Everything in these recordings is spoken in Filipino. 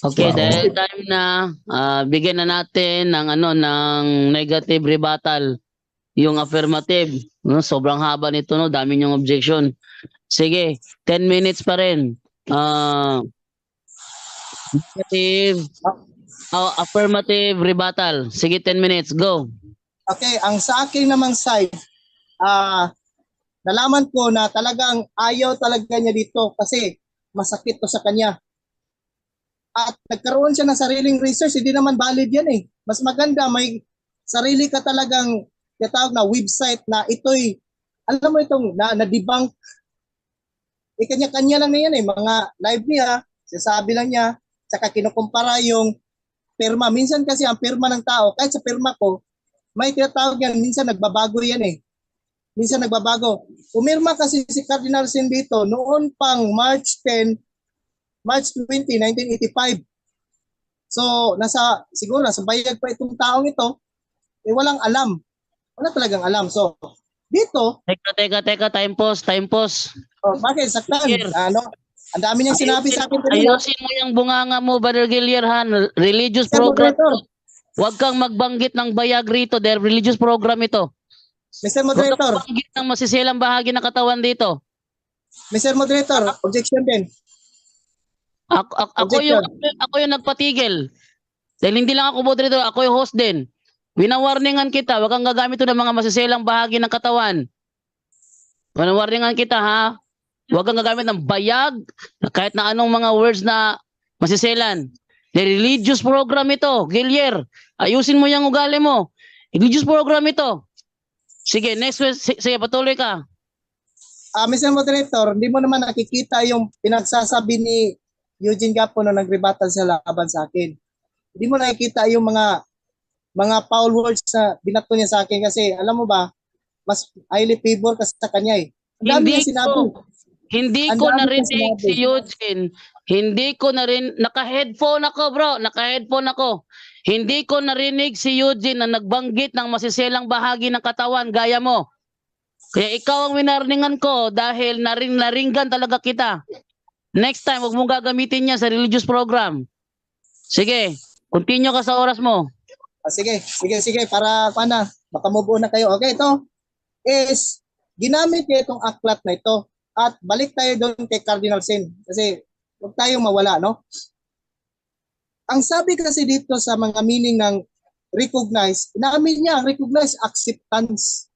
Okay, Wow. dahil time na bigyan na natin ng ng negative rebuttal yung affirmative. No, sobrang haba nito, no, dami yung objection. Sige, 10 minutes pa rin. Negative, affirmative rebuttal. Sige, 10 minutes, go. Okay, ang sa akin namang side, nalaman ko na talagang ayaw talaga niya dito kasi masakit to sa kanya. At nagkaroon siya ng sariling research, hindi naman valid yan eh. Mas maganda may sarili ka talagang tinatawag na website na ito'y, alam mo itong na-debunk. Kanya-kanya lang na yan eh, mga live niya, sinasabi lang niya, saka kinukumpara yung pirma. Minsan kasi ang pirma ng tao, kahit sa pirma ko, may tinatawag yan, minsan nagbabago yan eh. Minsan nagbabago. Umirma kasi si Cardinal Sin dito noon pang March 20, 1985. So, siguro nasa bayag pa itong taong ito, walang alam. Wala talagang alam. So, dito... Teka, time pause. Oh, bakit? Saktan. Ang dami niyang sinabi sa akin. Ayusin mo yung bunganga mo, Brother Gillier, religious program. Huwag kang magbanggit ng bayag rito dahil religious program ito. Mr. Moderator. Huwag kang magbanggit ng masisilang bahagi ng katawan dito. Mr. Moderator, objection din. Ako yung nagpatigil. Dahil hindi lang ako moderator, ako yung host din. Winawarningan kita, huwag kang gagamit ng mga masisilang bahagi ng katawan. Winawarningan kita, ha? Huwag kang gagamit ng bayag, kahit na anong mga words na masisilan. The religious program ito, Gillier. Ayusin mo yung ugali mo. Religious program ito. Sige, next question. Sige, patuloy ka. Mr. Moderator, hindi mo naman nakikita yung pinagsasabi ni Eugene Gapo na nagrebuttal sa laban sa akin. Hindi mo nakikita yung mga foul words na binato niya sa akin kasi alam mo ba, mas highly favor kasi sa kanya eh. Hindi ko narinig si Eugene. Hindi ko naka-headphone ako, bro. Naka-headphone ako. Hindi ko narinig si Eugene na nagbanggit ng masisilang bahagi ng katawan gaya mo. Kaya ikaw ang winarningan ko dahil naringgan talaga kita. Next time, huwag mong gagamitin niya sa religious program. Sige, continue ka sa oras mo. Sige. Para makamubo na kayo. Okay, ito is, ginamit niya itong aklat na ito. At balik tayo doon kay Cardinal Sin. Kasi huwag tayong mawala, no? Ang sabi kasi dito sa mga meaning ng recognize, inaamin niya ang recognize, acceptance.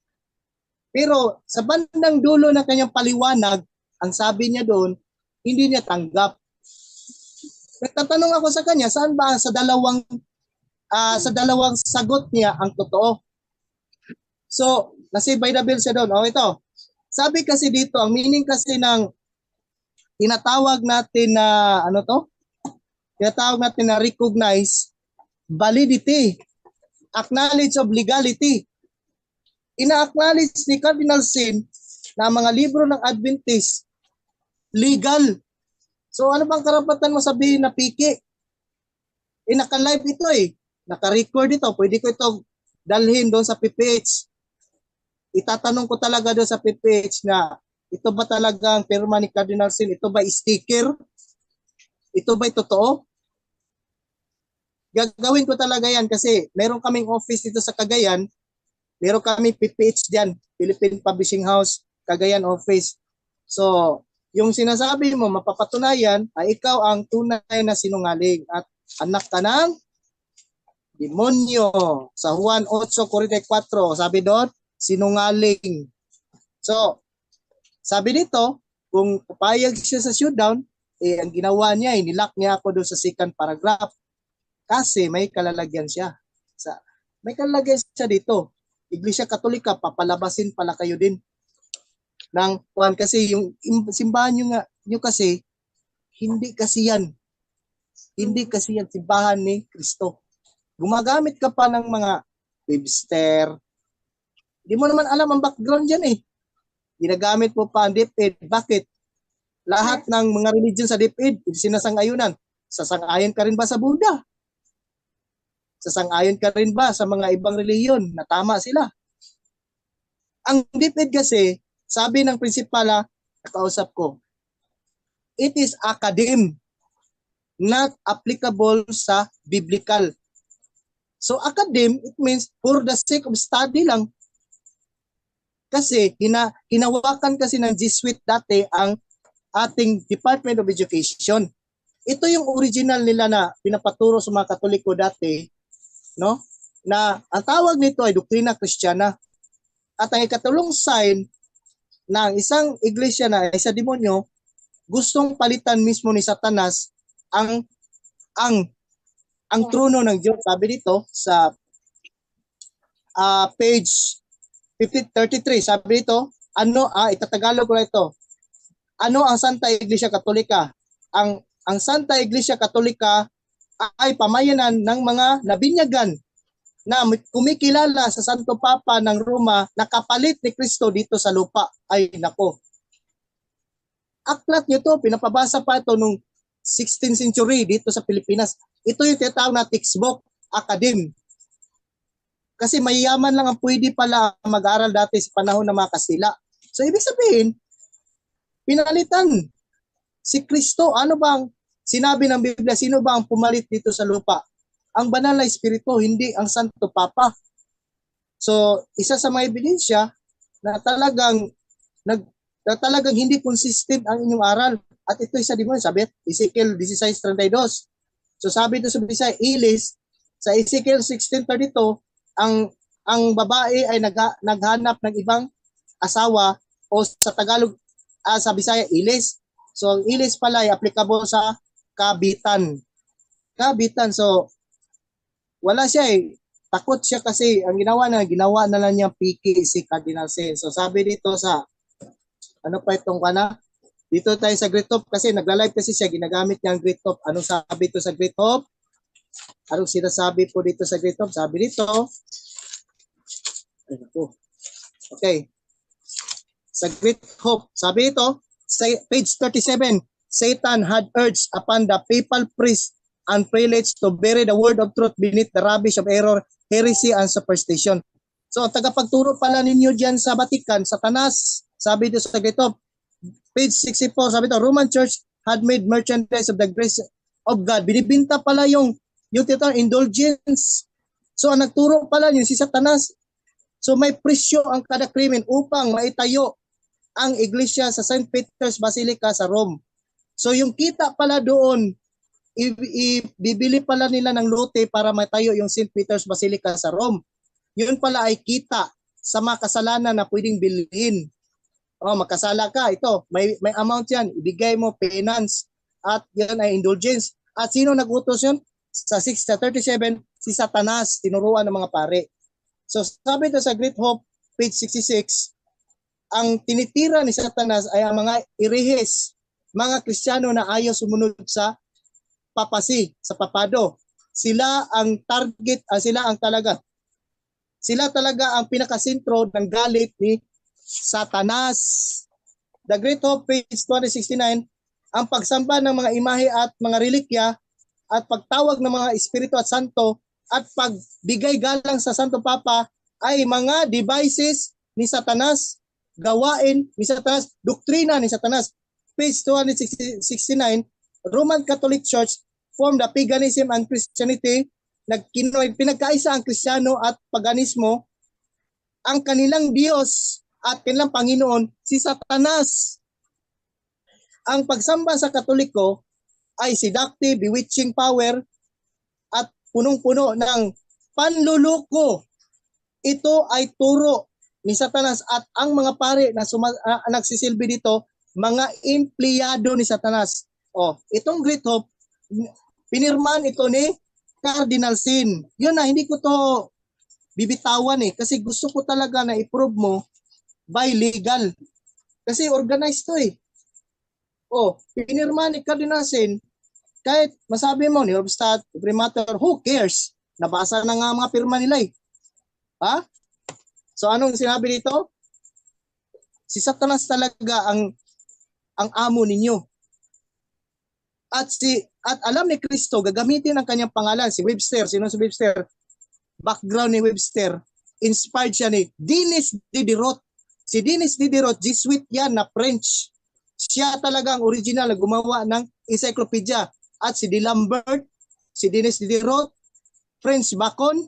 Pero sa bandang dulo ng kanyang paliwanag, ang sabi niya doon, hindi niya tanggap. Nagtatanong ako sa kanya, saan ba sa dalawang sagot niya ang totoo? So, nasi by the bill siya doon. Ito. Sabi kasi dito, ang meaning kasi ng tinatawag natin na tinatawag natin na recognize, validity, acknowledge of legality. Ina-acknowledge ni Cardinal Sin na mga libro ng Adventist legal. So ano bang karapatan mo sabihin na piki? Naka-live ito eh. Naka-record ito. Pwede ko ito dalhin doon sa PPH. Itatanong ko talaga doon sa PPH na ito ba talagang pirma ni Cardinal Sin? Ito ba sticker? Ito ba totoo? Gagawin ko talaga yan kasi meron kaming office dito sa Cagayan. Meron kaming PPH dyan, Philippine Publishing House, Cagayan office. So, yung sinasabi mo, mapapatunayan ay ikaw ang tunay na sinungaling at anak ka ng demonyo. Sa Juan 8:44, sabi doon, sinungaling. So, sabi dito, kung papayag siya sa shutdown, ang ginawa niya, inilock niya ako doon sa second paragraph. Kasi may kalalagyan siya. May kalalagyan siya dito. Iglesia Katolika, papalabasin pala kayo din. Kasi yung simbahan nyo kasi, hindi kasi yan simbahan ni Kristo. Gumagamit ka pa ng mga Webster. Hindi mo naman alam ang background dyan eh. Ginagamit mo pa ang DepEd. Bakit? Lahat ng mga religion sa DepEd, sinasang-ayunan. Sasang-ayon ka rin ba sa Buddha? Sasang-ayon ka rin ba sa mga ibang reliyon na tama sila? Ang DepEd kasi, sabi ng prinsipala, nakausap ko, it is academe. not applicable sa biblical. So academe, it means for the sake of study lang. Kasi hinawakan kasi ng Jesuit dati ang ating Department of Education. Ito yung original nila na pinapaturo sa mga Katoliko dati, no? Na ang tawag nito ay doktrina Kristiyana. At ang ikatulong sign ng isang iglesia na isa demonyo, gustong palitan mismo ni Satanas ang trono ng Diyos. Sabi dito sa page 33, sabi dito, itatagalog ko na ito. Ano ang Santa Iglesia Katolika? Ang Santa Iglesia Katolika ay pamayanan ng mga nabinyagan na kumikilala sa Santo Papa ng Roma na kapalit ni Kristo dito sa lupa. Ay nako. Aklat nyo to, pinapabasa pa ito nung 16th century dito sa Pilipinas. Ito yung tinatawag na textbook, academe. Kasi mayayaman lang ang pwede pala mag-aral dati sa panahon ng mga Kastila. So ibig sabihin, pinalitan si Kristo. Ano bang sinabi ng Biblia? Sino ba ang pumalit dito sa lupa? Ang banal na espiritu, hindi ang Santo Papa. So isa sa mga ebidensya na talagang hindi consistent ang inyong aral. At ito isa din mo, sabi, Ezekiel 16:32. So sabi ito sa Bisaya, Ilis, sa Ezekiel 16:32, ang babae ay naghanap ng ibang asawa, o sa Tagalog, sa Bisaya, Ilis. So ang Ilis pala ay applicable sa kabitan. Kabitan, so wala siya takot siya kasi ang ginawa na lang niya piki si Cardinal Sin. So sabi dito sa ano pa itong kana? Dito tayo sa Great Hope kasi nagla-live kasi siya, ginagamit niya ang Great Hope. Anong sabi dito sa Great Hope? Anong sinasabi po dito sa Great Hope? Sabi dito, okay. Sa Great Hope, sabi ito, page 37, Satan had urged upon the papal priests and prelates to bury the word of truth beneath the rubbish of error, heresy, and superstition. So, ang tagapagturo pala ninyo dyan sa Vatican, Satanas, sabi dito sa Great Hope, page 64, sabi ito, Roman Church had made merchandise of the grace of God. Binibinta pala yung tinatawag indulgence. So, ang nagturo pala yun si Satanas. So, may presyo ang kada krimen upang maitayo ang iglesia sa St. Peter's Basilica sa Rome. So, yung kita pala doon, bibili pala nila ng lote para matayo yung St. Peter's Basilica sa Rome. Yun pala ay kita sa mga kasalanan na pwedeng bilhin. Magkasala ka, ito, may amount yan, ibigay mo penance, at yan ay indulgence. At sino nag-utos yun? Sa 6:37, si Satanas, tinuruan ng mga pare. So sabi ito sa Great Hope, page 66, ang tinitira ni Satanas ay ang mga irehes, mga Kristiyano na ayaw sumunod sa papasi, sa papado. Sila ang target, sila talaga ang pinakasentro ng galit ni Satanas. The Great Hope, page 269, ang pagsamba ng mga imahe at mga relikya at pagtawag ng mga espiritu at santo at pagbigay galang sa Santo Papa ay mga devices ni Satanas, gawain ni Satanas, doktrina ni Satanas. Page 269, Roman Catholic Church formed the paganism and Christianity. Pinagkaisa ang Kristiyano at paganismo. Ang kanilang Diyos at kanilang Panginoon, si Satanas. Ang pagsamba sa Katoliko ay seductive, bewitching power at punong-puno ng panluluko. Ito ay turo ni Satanas at ang mga pare na nagsisilbi dito, mga empleyado ni Satanas. Itong Great Hope, pinirman ito ni Cardinal Sin. Yun na, hindi ko to bibitawan kasi gusto ko talaga na i-prove mo by legal. Kasi organized to pinirman ni Cardinal Sin, kahit masabi mo ni Obstat, Primator, who cares? Nabasa na nga mga pirma nila So anong sinabi dito? Si Satanas talaga ang amo ninyo. At alam ni Kristo, gagamitin ang kanyang pangalan. Si Webster, sino si Webster? Background ni Webster, inspired siya ni Denis Diderot. Si Denis Diderot, Jesuit yan na French. Siya talaga ang original na gumawa ng encyclopedia. at si D. Lambert, si Dennis Diderot, French Bacon,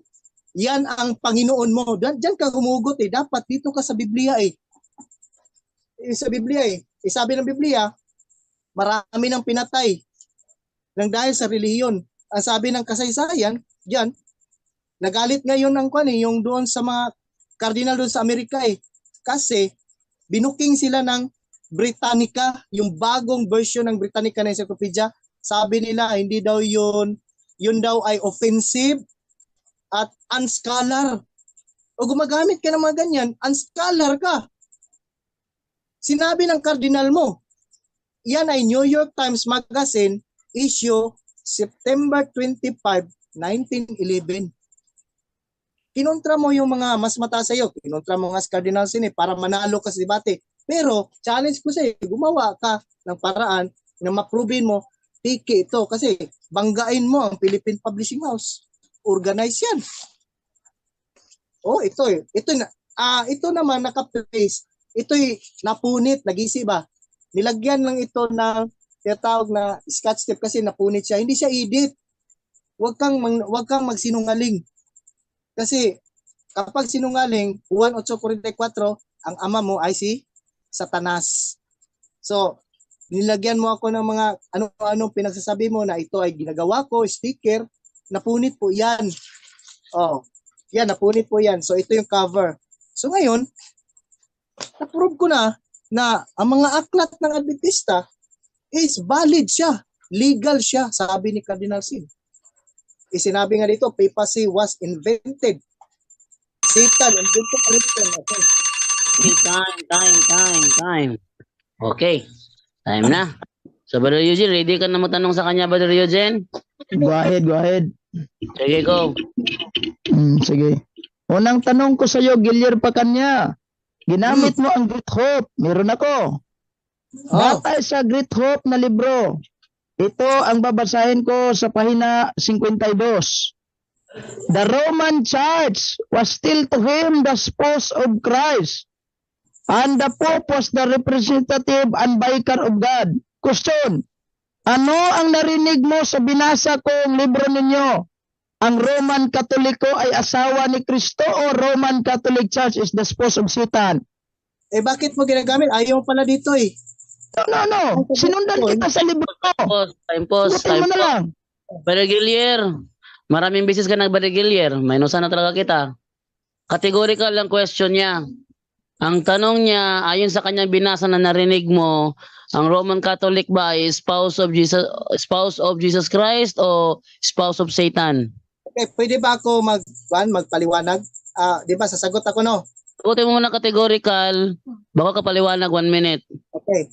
yan ang Panginoon mo. Diyan ka humugot eh. Dapat dito ka sa Biblia eh. Sa Biblia eh. Sabi ng Biblia, marami nang pinatay nang dahil sa relihiyon. Ang sabi ng kasaysayan, diyan, nagalit ngayon ang yung doon sa mga cardinal doon sa Amerika eh. Kasi binuking sila ng Britannica, yung bagong version ng Britannica na encyclopedia. Sabi nila hindi daw yun daw ay offensive at unscholar. O gumagamit ka ng mga ganyan, unscholar ka. Sinabi ng cardinal mo, yan ay New York Times Magazine, issue September 25, 1911. Kinontra mo yung mga mas mataas sa iyo, kinontra mo nga sa Cardinal Sin para manalo ka sa debate. Pero challenge ko sa iyo, gumawa ka ng paraan na ma-proven mo, tiki ito kasi banggain mo ang Philippine Publishing House. Organize yan. Oh, ito eh. Ito naman naka-place. Ito'y napunit, nag-isi ba? Nilagyan lang ito ng tinatawag na scotch tape kasi napunit siya. Hindi siya edit. Huwag kang magsinungaling. Kasi kapag sinungaling, 1:8:44, ang ama mo ay si Satanas. So, nilagyan mo ako ng mga ano-ano pinagsasabi mo na ito ay ginagawa ko, sticker, napunit po yan. Oh, yan, napunit po yan. So, ito yung cover. So, ngayon, na-prove ko na ang mga aklat ng Adventista is valid siya. Legal siya, sabi ni Cardinal Sin. Sinabi nga dito, papacy was invented. Satan invented religion. Okay. Time. Okay. Time na. So, Brother Eugene, ready ka na matanong sa kanya, Brother Eugene? Go ahead. Sige, go. Sige. Unang tanong ko sa iyo, Gilier Pacanya. Ginamit mo ang Great Hope. Meron ako. Batay sa Great Hope na libro. Ito ang babasahin ko sa pahina 52. The Roman Church was still to him the spouse of Christ, and the Pope was the representative and vicar of God. Question: ano ang narinig mo sa binasa kong libro ninyo? Ang Roman Katoliko ay asawa ni Kristo o Roman Catholic Church is the spouse of Satan? Eh bakit mo ginagamit? Ayaw pala dito eh. No. Sinundan kita sa libro ko. Time pause. Sugutin mo na lang. Brother Gilier, maraming beses ka Brother Gilier. May nusa na talaga kita. Categorical lang question niya. Ang tanong niya, ayon sa kanyang binasa na narinig mo, ang Roman Catholic ba ay spouse of Jesus Christ o spouse of Satan? Okay, pwede ba ako magpaliwanag? Di ba sasagot ako no? Sagutin mo muna categorical, baka kapaliwanag 1 minute. Okay.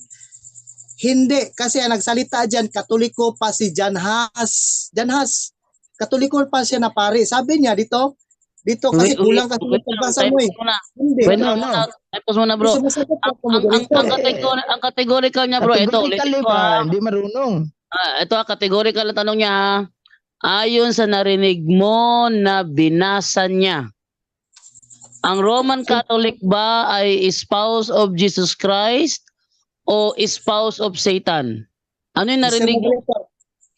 Hindi, kasi ang nagsalita dyan, Katoliko pa si John Huss. John Huss, Katoliko pa siya na pare. Sabi niya dito kasi kulang kasi ng pagbasa mo eh. Hindi. Wait, no. Tapos muna bro. Ang categorical niya bro, ito. Hindi marunong. Ito categorical na tanong niya ha. Ayon sa narinig mo na binasa niya, ang Roman Catholic ba ay spouse of Jesus Christ o spouse of Satan? Ano yung narinig mo?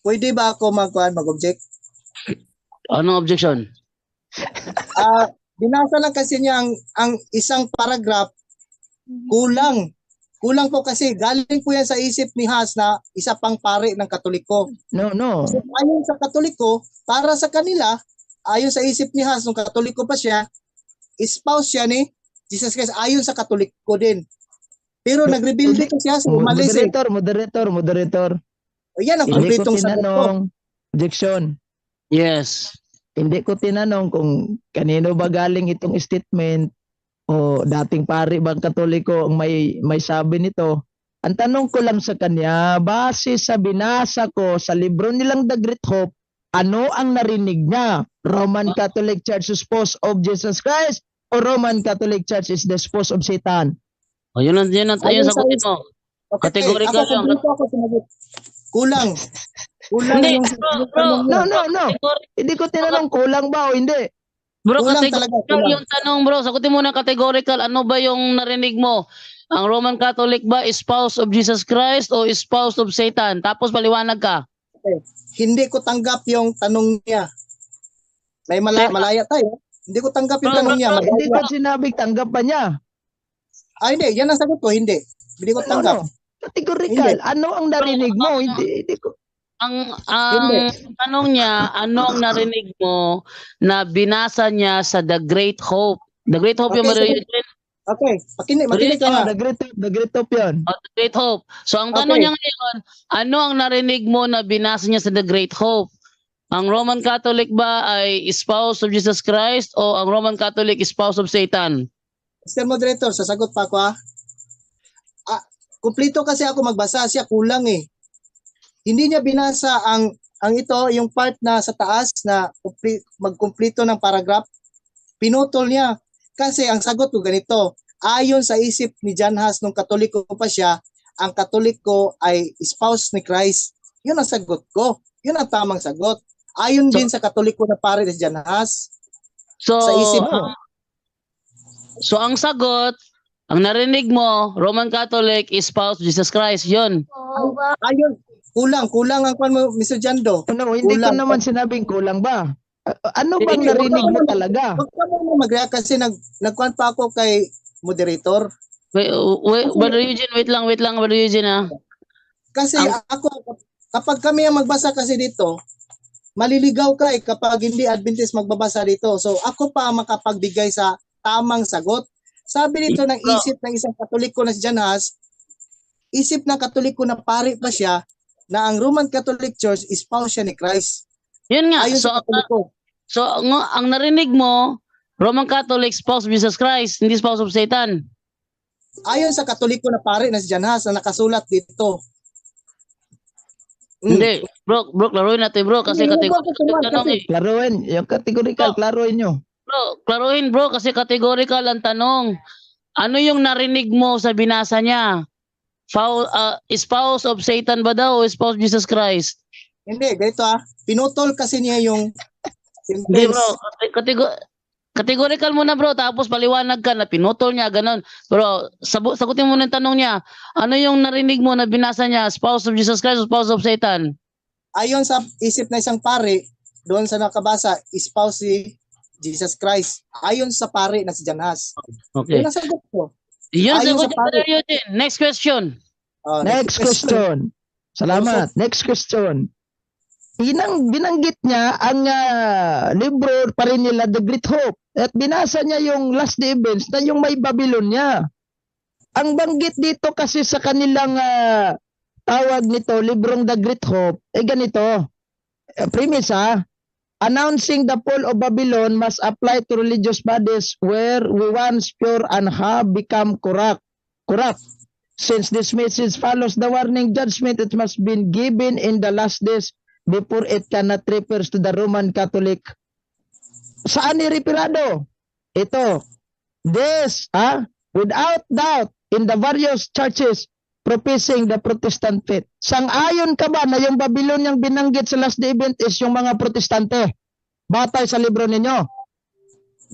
Pwede ba ako mag-object? Anong objection? Binasa lang kasi niya ang isang paragraph, kulang po kasi galing po yan sa isip ni Huss na isa pang pare ng Katoliko. No. So, ayon sa Katoliko, para sa kanila, ayon sa isip ni Huss, nung Katoliko pa siya, spouse siya ni Jesus Christ, ayon sa Katoliko din. Pero nag-rebuild ko siya, umalis eh. Moderator. Ayan ang Hindi ko kompletong sagot ko. tinanong. Objection. Yes. Hindi ko tinanong kung kanino ba galing itong statement o dating pari bang Katoliko ang may sabi nito. Ang tanong ko lang sa kanya, base sa binasa ko sa libro nilang The Great Hope, ano ang narinig niya? Roman Catholic Church is spouse of Jesus Christ o Roman Catholic Church is the spouse of Satan? O yun sagutin mo. Okay, Categorical ako, lang. ako sumagot. Kulang. Hindi, yung bro. No. Hindi ko tinanong kulang ba o hindi. Bro, Kulang categorical talaga, kulang. yung tanong bro. Sagutin mo na categorical. Ano ba yung narinig mo? Ang Roman Catholic ba is spouse of Jesus Christ o is spouse of Satan? Tapos paliwanag ka. Okay. Hindi ko tanggap yung tanong niya. May malaya tayo. Hindi ko tanggap yung tanong niya. Hindi Malaya. ko sinabing tanggap pa niya. Hindi. Yan ang sagot ko. Hindi. Hindi ko tanggap. No. Categorical. Hindi. Ano ang narinig mo? Hindi ko. Ang Hindi. tanong niya, ano ang narinig mo na binasa niya sa The Great Hope? The Great Hope yung Okay, Maria Eugene? Okay. Makinig ka nga. The Great Hope yun. Oh, The Great Hope. So ang tanong Okay. niya ngayon, ano ang narinig mo na binasa niya sa The Great Hope? Ang Roman Catholic ba ay spouse of Jesus Christ o ang Roman Catholic spouse of Satan? Mr. Moderator, sasagot pa ako ha. Kumplito kasi ako magbasa. Siya kulang eh. Hindi niya binasa ang ito, yung part na sa taas na magkumplito ng paragraph. Pinutol niya. Kasi ang sagot ko ganito. Ayon sa isip ni John Huss nung Katoliko pa siya, ang Katoliko ay spouse ni Christ. Yun ang sagot ko. Yun ang tamang sagot. Ayon din sa Katoliko na pare ni John Huss. So, Sa isip mo. So ang sagot, ang narinig mo, Roman Catholic is spouse of Jesus Christ. Yun. Ayon. Kulang ang kwan mo, Mr. Jando. Ano, hindi ko Kulang. naman sinabing kulang ba? Ano bang narinig mo talaga? Huwag ka mo mag-react kasi nagkwan pa ako kay moderator. Wait, Brother Eugene, wait lang, Brother Eugene ha. Kasi ako, kapag kami ang magbasa kasi dito, maliligaw ka kapag hindi Adventist magbabasa dito. So ako pa ang makapagbigay sa tamang sagot. Sabi dito ng isip ng isang Katoliko na si John Huss, isip ng Katoliko na pari pa siya, na ang Roman Catholic Church is spouse siya ni Christ. Yun nga. Ayon So, sa Katoliko. ang narinig mo, Roman Catholic spouse of Jesus Christ, hindi spouse of Satan. Ayon sa Katoliko na pari na si John Huss na nakasulat dito. Hindi. Bro, klaruhin natin bro kasi Hindi, kategorical tanong eh. Klaruin. Yung categorical, klaruin nyo. Bro, klaruhin bro kasi categorical ang tanong. Ano yung narinig mo sa binasa niya? Spouse of Satan ba daw o spouse of Jesus Christ? Hindi, ganito pinutol kasi niya yung Hindi sentence. bro, categorical muna bro tapos paliwanag ka na pinutol niya ganun. Pero sagutin mo na yung tanong niya. Ano yung narinig mo na binasa niya? Spouse of Jesus Christ o spouse of Satan? Ayon sa isip na isang pari, doon sa nakabasa, spouse si Jesus Christ. Ayon sa pari na si John Huss. Okay. Yun ang sagot ko. Yun ang Ayon sagot sa niya, pari. Brother Eugene. Next question. Next question. Salamat. Next question. Binanggit niya ang libro pa rin nila, The Great Hope. At binasa niya yung last day events na yung may Babylon niya. Ang banggit dito kasi sa kanilang tawag nito, librong The Great Hope, ganito. Premise announcing the fall of Babylon must apply to religious bodies where we once pure and have become corrupt. Since this message follows the warning judgment, it must be given in the last days before it cannot refers to the Roman Catholic. Saan nirepirado? Ito. This, without doubt, in the various churches professing the Protestant faith. Sang-ayon ka ba na yung Babylon yung binanggit sa last day event is yung mga Protestante? Batay sa libro ninyo.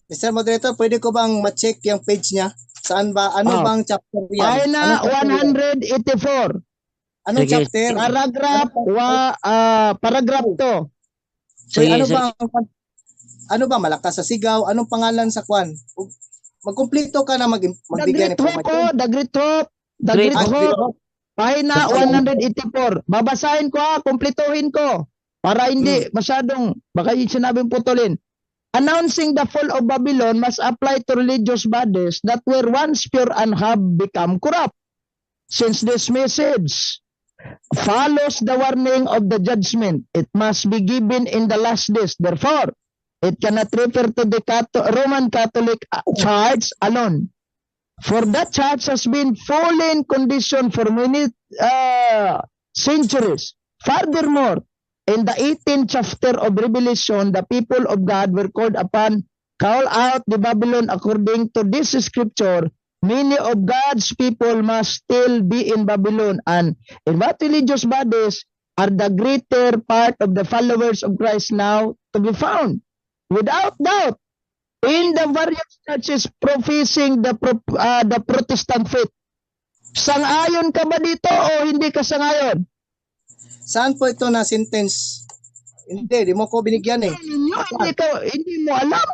Mr. Moderator, pwede ko bang ma-check yung page niya? Saan ba? Ano bang chapter yan? Ay na Anong chapter yan? 184. Anong Sige. chapter? Paragraph to. Sige, Ano ba malakas sa sigaw? Anong pangalan sa kwan? Magkumpleto ka na magbigay ng information. The Great Hope. The Great Great Hope. Hope. Pahina 184. Babasahin ko kumplituhin ko. Para hindi masyadong, baka yung sinabing putulin. Announcing the fall of Babylon must apply to religious bodies that were once pure and have become corrupt. Since this message follows the warning of the judgment, it must be given in the last days. Therefore, it cannot refer to the Roman Catholic Church alone. For that church has been fallen condition for many centuries. Furthermore, in the 18th chapter of Revelation, the people of God were called out the Babylon according to this scripture. Many of God's people must still be in Babylon, and in what religious bodies are the greater part of the followers of Christ now to be found? Without doubt, in the various churches professing the Protestant faith. Sang-ayon ka ba dito o hindi ka sang-ayon? Saan po ito na sentence? Hindi, di mo ko binigyan eh. Hindi mo alam.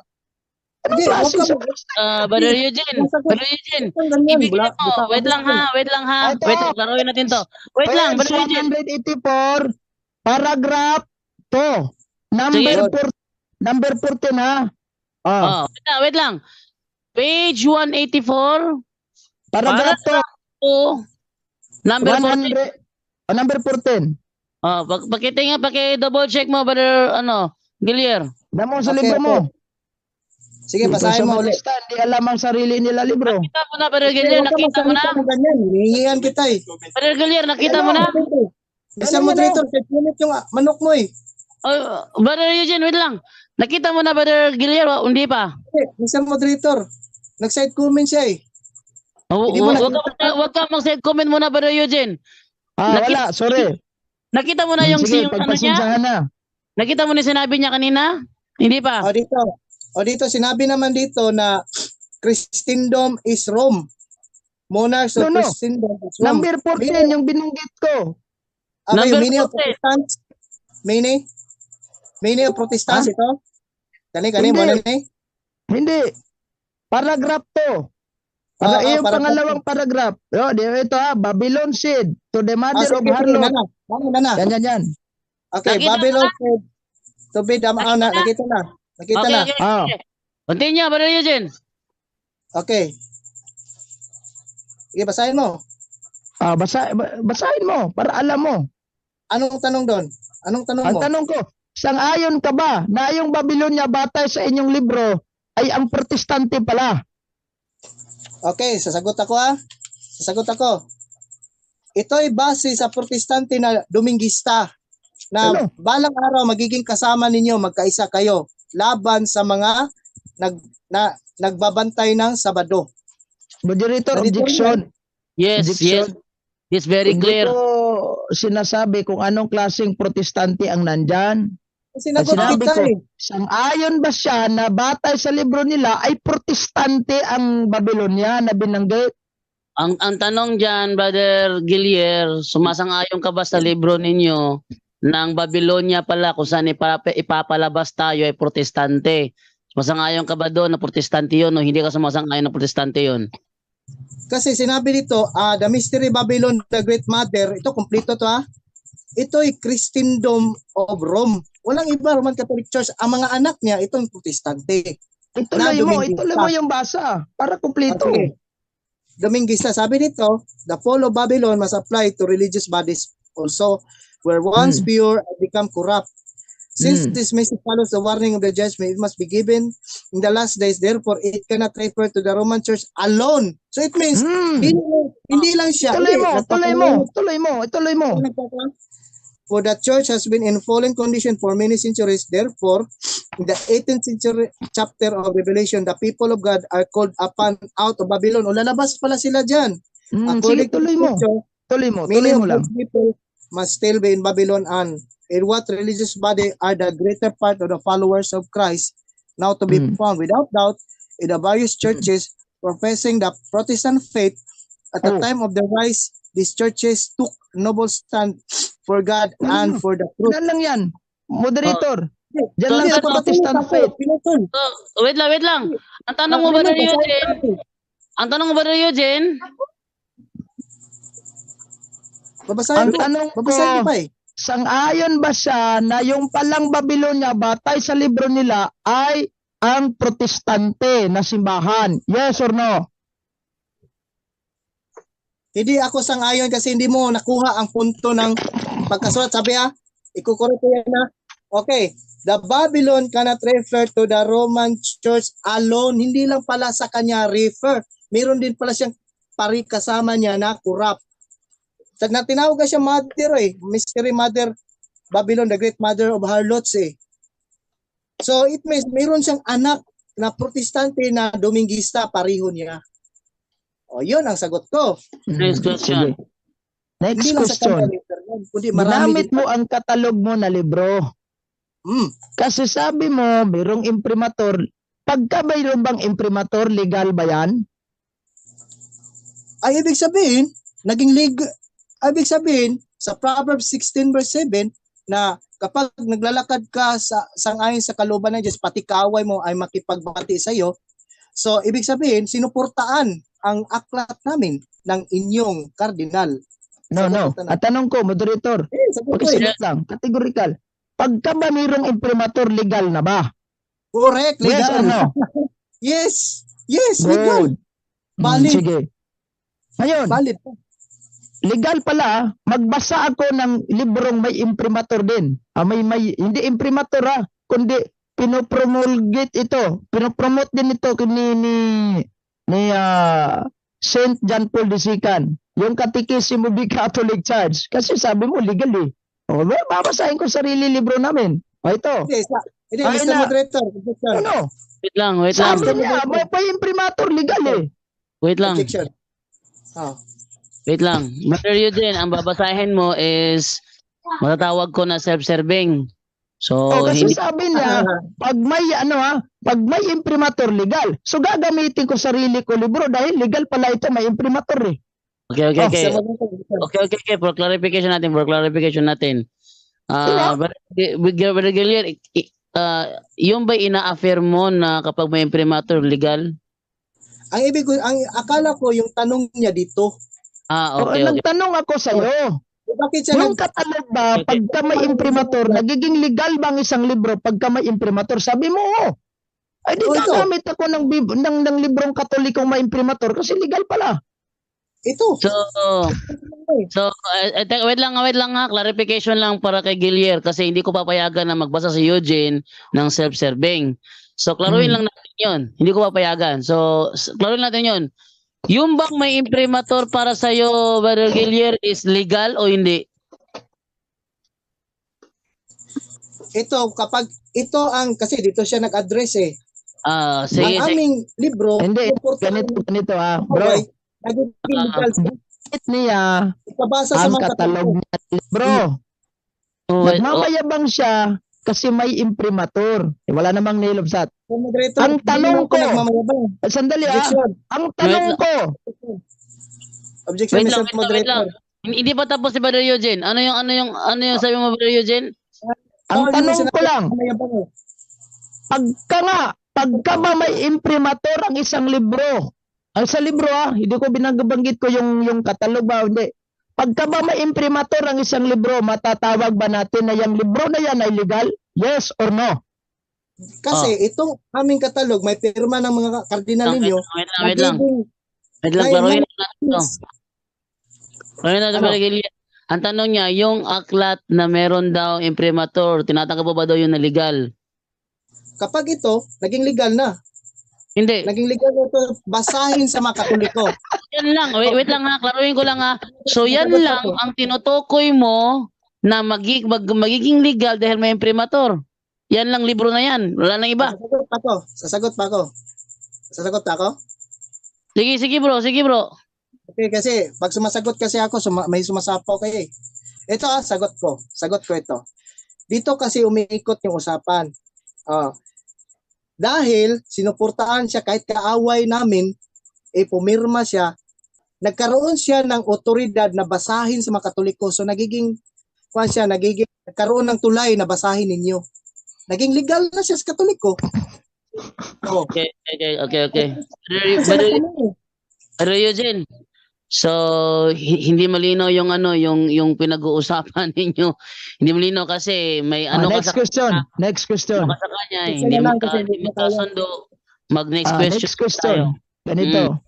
Ano Hindi, klase wag ka sa Brother Eugene, Brother Eugene, ibigay mo. Wait lang ha. Ito. Wait, laruin natin to. Wait lang, Page Brother Eugene. 184, paragraph 2. Number Sige. 4, number 14 ha. Oh, Wait lang. Page 184, paragraph 2, number 14. 100, number 14. Pakitingin, double check mo, Brother, Gilier. Damo sa Okay, libro mo. Sige, basahin mo ulit. Hindi alam ang sarili nila libro. Nakita mo na, Brother Gilier, nakita mo na. Hinihingihan kita eh. Brother Gilier, nakita mo na. Isa moderator, set yung manok mo eh. Brother Eugene, wait lang. Nakita mo na, Brother Gilier, hindi pa. Isa moderator. Nag-side comment siya eh. Hindi mo Wag ka mag-send comment muna, Brother Eugene. Wala, sorry. Nakita mo na yung Sige, niya? pagpasensyahan na. Nakita mo na sinabi niya kanina? Hindi pa. O dito, sinabi naman dito na Christendom is Rome. Monarchs of No. Christendom is Rome. Number 14 yung binanggit ko. Okay, Number meaning of 14. Protestants. Meaning of Protestants ito. Kani, Hindi. mo na ni. Hindi. Paragraph 2. Yung paragraph pangalawang paragraph. Ito Babylon said to the mother of harlot. Nana. Yan. Okay, Nakita Babylon said to be nakita na. Nakita na. Okay. Continue, Brother Eugene. Okay. Sige, basahin mo. Basahin mo para alam mo. Anong tanong doon? Anong tanong Ang mo? tanong ko, sang-ayon ka ba na yung Babylonia batay sa inyong libro ay ang protestante pala? Okay, sasagot ako. Ito ay base sa protestante na Dominguista na Ano? balang araw magiging kasama ninyo, magkaisa kayo laban sa mga nagbabantay ng Sabado. Moderator, Ganito objection. Yes, Objection. yes. It's very Hindi clear. ko sinasabi kung anong klaseng protestante ang nandyan. Sinagot Sinabi kita ko, eh. sang-ayon ba siya na batay sa libro nila ay protestante ang Babylonia na binanggit? Ang tanong diyan, Brother Gilier, sumasang-ayon ka ba sa libro ninyo ng Babylonia pala kung saan ipapalabas tayo ay protestante? Sumasang-ayon ka ba doon na protestante yun o hindi ka sumasang-ayon na protestante yun? Kasi sinabi dito, the Mystery Babylon, the Great Mother, ito kompleto to Ito ay Christendom of Rome. Walang iba, Roman Catholic Church. Ang mga anak niya, itong protestante. Ituloy mo yung basa para kumpleto. Okay. Dominguista, sabi dito, the fall of Babylon must apply to religious bodies also, where once pure and become corrupt. Since this message follows the warning of the judgment, it must be given in the last days. Therefore, it cannot refer to the Roman Church alone. So it means, hindi lang siya. Tuloy mo. For the church has been in fallen condition for many centuries. Therefore, in the 18th century chapter of Revelation, the people of God are called upon out of Babylon. O lalabas pala sila dyan. Sige, tuloy mo. Many Tuloy mo of lang. those people must still be in Babylon, and in what religious body are the greater part of the followers of Christ now to be found? Without doubt, in the various churches professing the Protestant faith at the time of the rise, these churches took noble stand for God and for the truth. Yan lang yan. Moderator. Diyan So, lang sa Protestant faith. So, wait lang. Ang tanong mo, Brother Eugene, Babasahin Ang tanong ko, pa eh. sang-ayon ba siya na yung palang Babylonia batay sa libro nila ay ang protestante na simbahan? Yes or no? Hindi ako sang-ayon kasi hindi mo nakuha ang punto ng pagkasulat. Sabi ikukorek ko yan Okay, the Babylon cannot refer to the Roman Church alone. Hindi lang pala sa kanya refer. Meron din pala siyang kasama niya na corrupt. Na tinawag siya mother Mystery Mother Babylon, the Great Mother of Harlots So it means meron siyang anak na protestante na Dominguista, pareho niya. Yun ang sagot ko. next question. Next Hindi lang sa question. kanya, kundi marami Ginamit mo ang katalog mo na libro. Kasi sabi mo, mayroong imprimatur. Pagka mayroon bang imprimatur, legal ba yan? Ay ibig sabihin, ibig sabihin, sa Proverbs 16 verse 7 na kapag naglalakad ka sa sangayon sa kalooban ng Diyos, pati kaaway mo ay makipagbati sa iyo. So, ibig sabihin, sinuportaan ang aklat namin ng inyong kardinal. No. Sagutan na. At tanong ko, moderator, Sagot ko eh. pagkasagot lang, categorical. Pagka ba mayroong imprimatur, legal na ba? Correct, Yes legal. or no? Yes. Yes, legal. Good. Valid. Sige. Ngayon, Valid. legal pala, magbasa ako ng librong may imprimatur din. Hindi imprimatur kundi pinopromulgate ito. Pinopromote din ito ni Saint John Paul II Sican. Yung Catechism of the Catholic Church. Kasi sabi mo, legal eh. O, babasahin ko sarili libro namin. O, ito. Hindi, Ay, Mr. na. Moderator. Objection. Ano? Wait lang. Sabi niya, may imprimatur legal eh. Wait lang. Objection. Oh. Wait lang. Brother Eugene, ang babasahin mo is matatawag ko na self-serving. So, O, kasi hindi sabi niya, pag may imprimatur legal. So gagamitin ko sarili ko libro dahil legal pala ito, may imprimatur eh. Okay. Oh, Okay. For clarification natin. Diba? Brother Gillier, yung ba ina-affirm mo na kapag may imprimatur legal? Ang akala ko yung tanong niya dito. Okay. Nagtanong ako sa iyo. Bakit siya Yung katalog ba, pagka may imprimatur, nagiging legal ba ang isang libro pagka may imprimatur? Sabi mo, ay di ito. gagamit ako ng librong katolikong may imprimatur kasi legal pala. Ito. Wait lang ha, clarification lang para kay Gillier kasi hindi ko papayagan na magbasa si Eugene ng self-serving. So klaruhin lang natin 'yon. Hindi ko papayagan. So klaruhin natin 'yon. Yung bang may imprimatur para sa iyo, Brother Gillier, is legal o hindi? Ito, kapag ito kasi dito siya nag-address eh. Sige. Ang aming libro, Hindi, suportahan ganito bro. ay nagiging legal Niya, ikabasa sa ang mga katalog niya, bro. Nagmamayabang siya kasi may imprimatur. Wala namang nilabsat. Ang tanong ko, sandali ang tanong ko, Objection, Wait lang. Mr. Moderator. Hindi pa tapos si Brother Eugene. Ano yung sabi mo, Brother Eugene? ang tanong ko lang, Mamayabang eh. pagka ba may imprimatur ang isang libro, ang sa libro hindi ko binabanggit ko yung katalog ba, hindi. Pagka ba may imprimatur ang isang libro, matatawag ba natin na yung libro na yan ay legal? Yes or no? Kasi itong aming katalog, may pirma ng mga kardinal ninyo. Wait lang. Klaruhin natin ito. Klaruhin natin, Brother Gillier. Ang tanong niya, yung aklat na meron daw imprimatur, tinatanggap ba daw yun na legal? Kapag ito, naging legal na. Hindi. Naging legal na ito, basahin sa mga Katoliko. Yan lang. Wait lang ha. Klaruhin ko lang ha. So yan lang ang tinutukoy mo na magiging legal dahil may imprimatur. Yan lang libro na yan. Wala nang iba. Sasagot pa ako? Sige bro. Okay, kasi pag sumasagot kasi ako, may sumasapaw kayo eh. Ito sagot ko ito. Dito kasi umiikot yung usapan. Dahil sinuportahan siya kahit kaaway namin, pumirma siya, nagkaroon siya ng otoridad na basahin sa mga Katoliko. So nagkaroon ng tulay na basahin ninyo. Naging legal na siya sa Katoliko. Okay. Pero Eugene, so hindi malinaw yung pinag-uusapan ninyo. Hindi malinaw kasi may Next question. Ano ka sa kanya eh. Hindi magkasundo. Mag-next question. Next question. Ganito.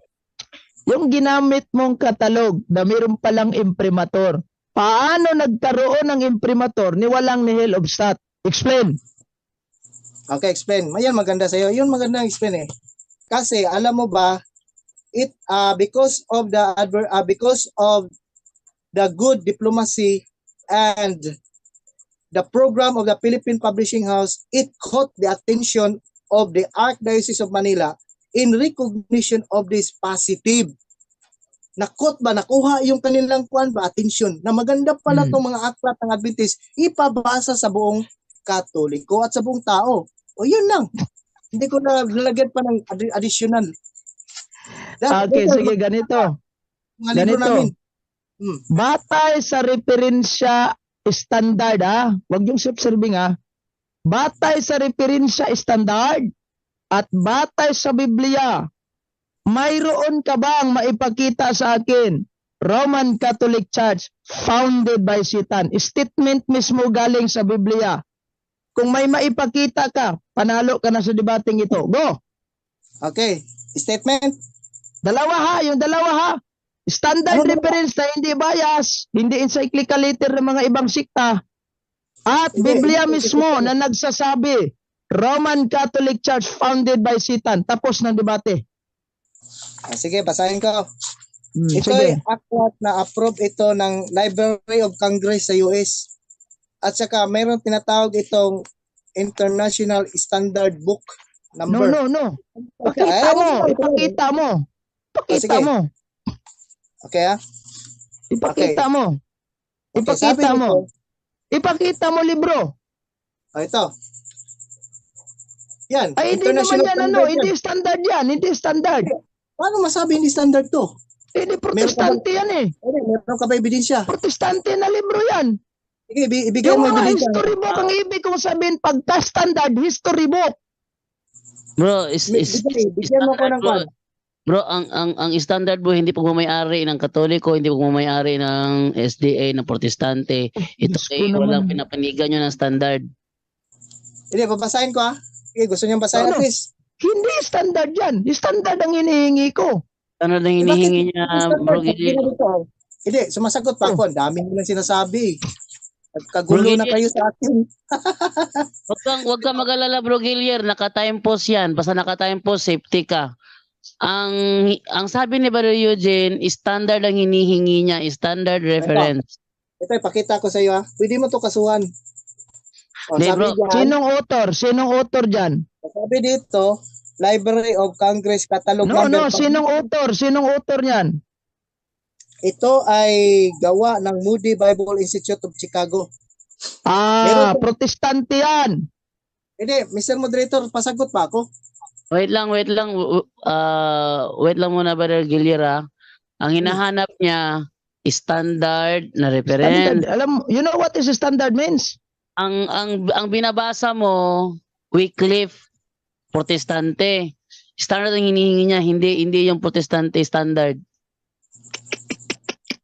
Yung ginamit mong katalog na mayroon palang imprimatur, paano nagkaroon ng imprimatur ni walang nihil obstat? Explain. Okay, explain. Ayan, maganda sa'yo. Yun maganda explain eh. Kasi alam mo ba, because of the good diplomacy and the program of the Philippine Publishing House, it caught the attention of the Archdiocese of Manila in recognition of this positive. Nakuha yung kanilang attention na maganda pala itong mga aklat ng Adventist ipabasa sa buong Katoliko at sa buong tao. O yun lang. Hindi ko na nalagyan pa ng additional. Okay, sige, ganito. Mga libro namin. Hmm. Batay sa referensya standard, ha? Huwag yung self-serving, ha? Batay sa referensya standard at batay sa Biblia, mayroon ka bang maipakita sa akin? Roman Catholic Church founded by Satan. Statement mismo galing sa Biblia. Kung may maipakita ka, panalo ka na sa debating ito. Go! Okay. Statement. Dalawa ha, yung dalawa ha. Standard Ano ba? reference na hindi bias, hindi encyclical letter ng mga ibang sikta. At Hindi, Biblia hindi mismo encyclical. na nagsasabi, Roman Catholic Church founded by Satan. Tapos ng debate. Sige, basahin ko. Ito Sige. ay aklat na approve ito ng Library of Congress sa US. At saka mayroon tinatawag itong International Standard Book No, number. no. Okay, Pakita mo, sige. ipakita mo. Pakita sige. mo. Okay, ha? Ipakita mo. Okay, sabi Ipakita mo. nito, Ipakita mo libro. ito. Yan, Ay, hindi naman yan, standard yan. hindi standard yan, hindi standard. Paano masabi hindi standard to? Hindi protestante yan eh. Meron ka ba ebidensya? Protestante na libro yan. Sige, ibigay Yung mo mga ebidensya. history book, ang ibig kong sabihin, pagka-standard, history book. Bro, Bigyan mo ko ng kwan. Bro, ang standard bro hindi pagmamay-ari ng Katoliko, hindi pagmamay-ari ng SDA, ng Protestante. Ito Diyos ko ay walang naman. pinapanigan nyo ng standard. Hindi, babasahin ko, ha? Okay, gusto niyong basahin Ano? at least. Hindi standard yan. Standard ang hinihingi ko. Ano na hinihingi niya, bro? Hindi, sumasagot pa ako. Ang dami mo lang sinasabi. Nagkagulo Bro, na kayo sa akin. Wag kang mag-alala, bro Gillier, naka-time post yan. Basta naka-time post, safety ka. Ang sabi ni Brother Eugene, standard ang hinihingi niya, standard reference. Ito, ipakita ko sa iyo, ha? Pwede mo to kasuhan. O, Hindi, sabi bro. diyan, Sinong author? Sinong author dyan? sabi dito, Library of Congress Catalog No, Number. sinong author? Sinong author niyan? Ito ay gawa ng Moody Bible Institute of Chicago. Ah, Meron- protestante yan. Hindi, Mr. Moderator, pasagot pa ako. Wait lang. Wait lang muna, Brother Gillier, ha? Ang hinahanap niya, standard na reference. Standard. Alam, you know what is standard means? Ang binabasa mo, Wycliffe, Protestante. Standard ang hinihingi niya, hindi yung Protestante standard.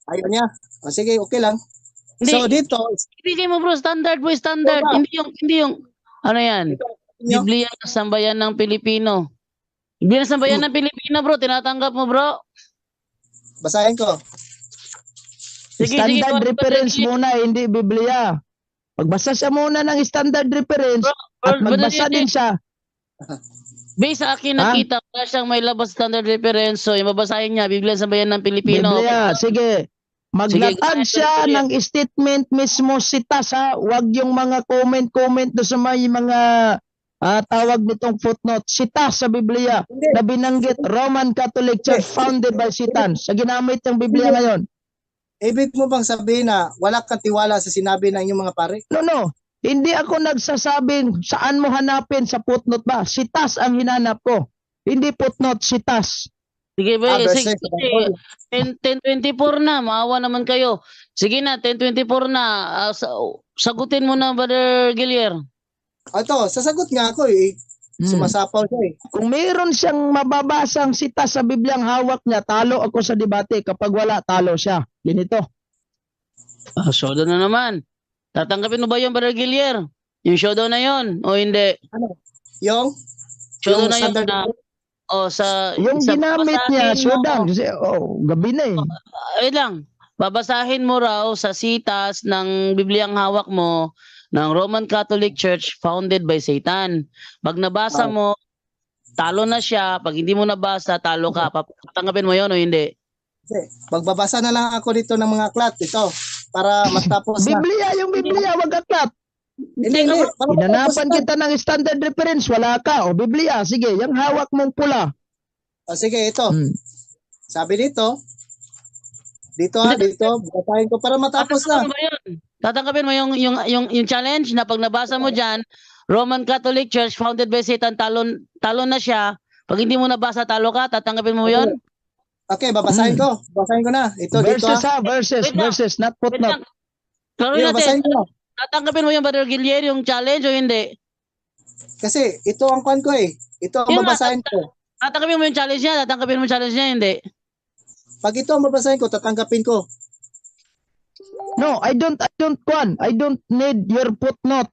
Ayaw niya. O, sige, okay lang. Hindi, So, dito, ibigay mo bro, standard bro, standard. Ito ba? Hindi yung, ano yan? nyo, Biblia ng Sambayan ng Pilipino. Biblia ng Sambayan ng Pilipino bro, tinatanggap mo bro. basahin ko. Standard Bro, reference muna, hindi Biblia. Magbasa siya muna ng standard reference at magbasa din siya. Based sa akin Ha? nakita, wala siyang may labas standard reference. So, yung babasahin niya, Biblia ng Sambayan ng Pilipino. Biblia, sige. Maglatag Sige, siya ng statement mismo si Tas, ha. Huwag yung mga comment do sa may mga tawag nitong footnote. Si Tas sa Biblia Hindi. na binanggit Roman Catholic Church founded by Satan. Sa ginamit ng Biblia ngayon. Ibig mo bang sabihin na wala kang tiwala sa sinabi ng inyong mga pare? No. Hindi ako nagsasabing saan mo hanapin sa footnote ba. Si Tas ang hinanap ko. Hindi footnote, si Tas. Sige ba, verse sige. 6. 10:24 na, maawa naman kayo. Sige na, 10:24 na. Sagutin mo na, Brother Gillier. Ito, sasagot nga ako eh. Sumasapaw siya eh. Kung mayroon siyang mababasang sita sa Bibliang hawak niya, talo ako sa debate. Kapag wala, talo siya. Ganito. Showdown na naman. Tatanggapin mo ba yung Brother Gillier? Yung showdown na yon o hindi? Yung Showdown na yun standard na. O sa Yung sa ginamit niya, babasahin mo- showdown. Kasi, gabi na eh. Ayun lang. Babasahin mo raw sa sitas ng Bibliang hawak mo ng Roman Catholic Church founded by Satan. Pag nabasa mo, talo na siya. Pag hindi mo nabasa, talo ka. Tatanggapin mo yon o hindi? Magbabasa na lang ako dito ng mga aklat. Ito, para matapos na. Biblia, yung Biblia, wag aklat. Hindi. Para matapos Hinanapan na. kita ng standard reference, wala ka. O Biblia, sige, yung hawak mong pula. O, sige, ito. Hmm. Sabi dito. Dito. Basahin ko para matapos na. Tatanggapin mo ba yun? Tatanggapin mo yung challenge na pag nabasa mo dyan, Roman Catholic Church founded by Satan, talon na siya. Pag hindi mo nabasa, talo ka. Tatanggapin mo yun? Okay, babasahin ko. Babasahin ko na. Ito, dito Verses ha. verses, Wait lang. verses, not Wait footnote. lang. Klaruhin Sige, babasahin natin. ko na. Tatanggapin mo yung Brother Guillermo yung challenge o hindi? Kasi ito ang kwan ko eh. Ito ang Yun nga, babasahin ko. tatanggapin mo yung challenge niya, tatanggapin mo yung challenge niya, hindi. Pag ito ang babasahin ko, tatanggapin ko. No, I don't need your footnote.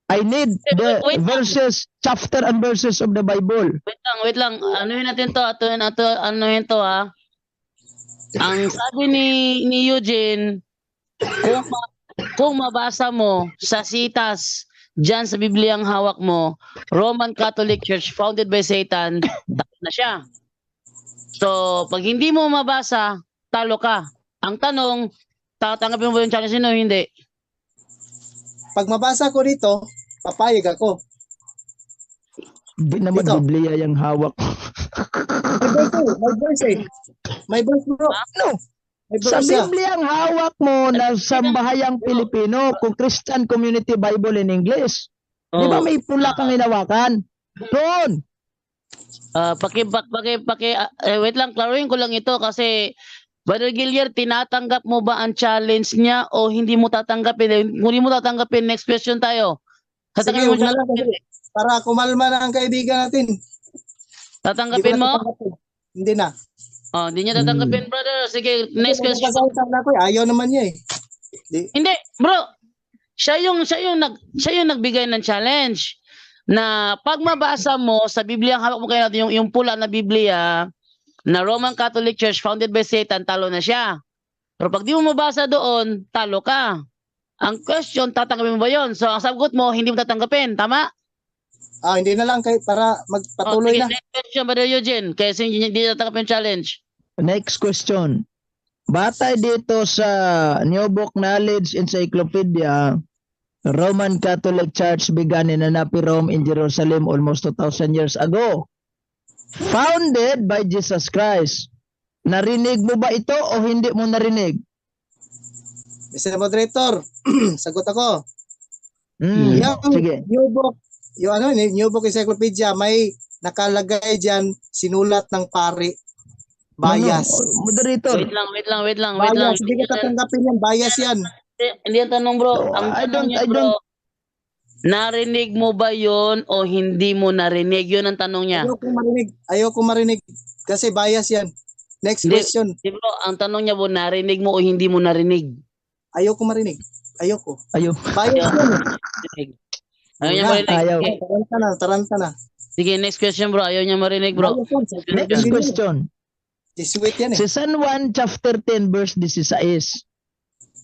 I need the Wait lang. verses, chapter and verses of the Bible. Wait lang. Anuhin natin to, anuhin to ha. Ang sabi ni Eugene, kung mabasa mo sa sitas diyan sa Biblia ang hawak mo, Roman Catholic Church founded by Satan, talo na siya. So, pag hindi mo mabasa, talo ka. Ang tanong, tatanggapin mo ba yung challenge o hindi? Pag mabasa ko dito, papayag ako. Di naman Dito. Biblia yung hawak. May verse eh. May verse bro. No, May sa verse siya. Biblia ang hawak mo na sambahayang Pilipino, kung Christian Community Bible in English. Di ba may pula kang hinawakan? Doon. Wait lang, klaruhin ko lang ito kasi Brother Gillier, tinatanggap mo ba ang challenge niya o hindi mo tatanggapin? Kung hindi mo tatanggapin, next question tayo. Sige, Tatanggapin mo huwag na lang. challenge? Para kumalma na ang kaibigan natin. Hindi ko Tatanggapin na mo? tatanggapin. Hindi na. Oh, hindi niya tatanggapin, brother. Sige, next question. Nagpasalita na ako eh. Ayaw naman niya eh. Hindi, bro. Siya yung nagbigay ng challenge na pag mabasa mo sa Biblia, hawak mo kayo natin yung pula na Biblia na Roman Catholic Church founded by Satan, talo na siya. Pero pag di mo mabasa doon, talo ka. Ang question, tatanggapin mo ba yun? So, ang sagot mo, hindi mo tatanggapin. Tama? Hindi na lang kay para magpatuloy sige, na. next question, Brother Eugene. Kasi hindi tatanggapin yung challenge. Next question. Batay dito sa New Book Knowledge Encyclopedia, Roman Catholic Church began in Anapi, Rome in Jerusalem almost 2,000 years ago. Founded by Jesus Christ. Narinig mo ba ito o hindi mo narinig? Mr. Moderator, sagot ako. Yung Sige. New Book, New Book Encyclopedia, may nakalagay diyan sinulat ng pari. Bias. Moderator. Wait lang. Bias. Hindi ka tatanggapin yan. Bias yan. Hindi ang tanong, bro. No, Ang I tanong don't- niya, I bro, narinig mo ba yon o hindi mo narinig? Yun ang tanong niya. Ayaw ko marinig. Kasi bias yan. Next Hindi. question. Di bro, ang tanong niya, bro, narinig mo o hindi mo narinig? Ayaw ko marinig. Ayaw ko. Ayaw. Bias yan. Ayaw niya Wala. marinig. Ayaw. Sige. Taranta na. Sige, next question, bro. Ayaw niya marinig, bro. Bias yan. Next question. Sweet yan eh. Si San Juan chapter 10 verse 16.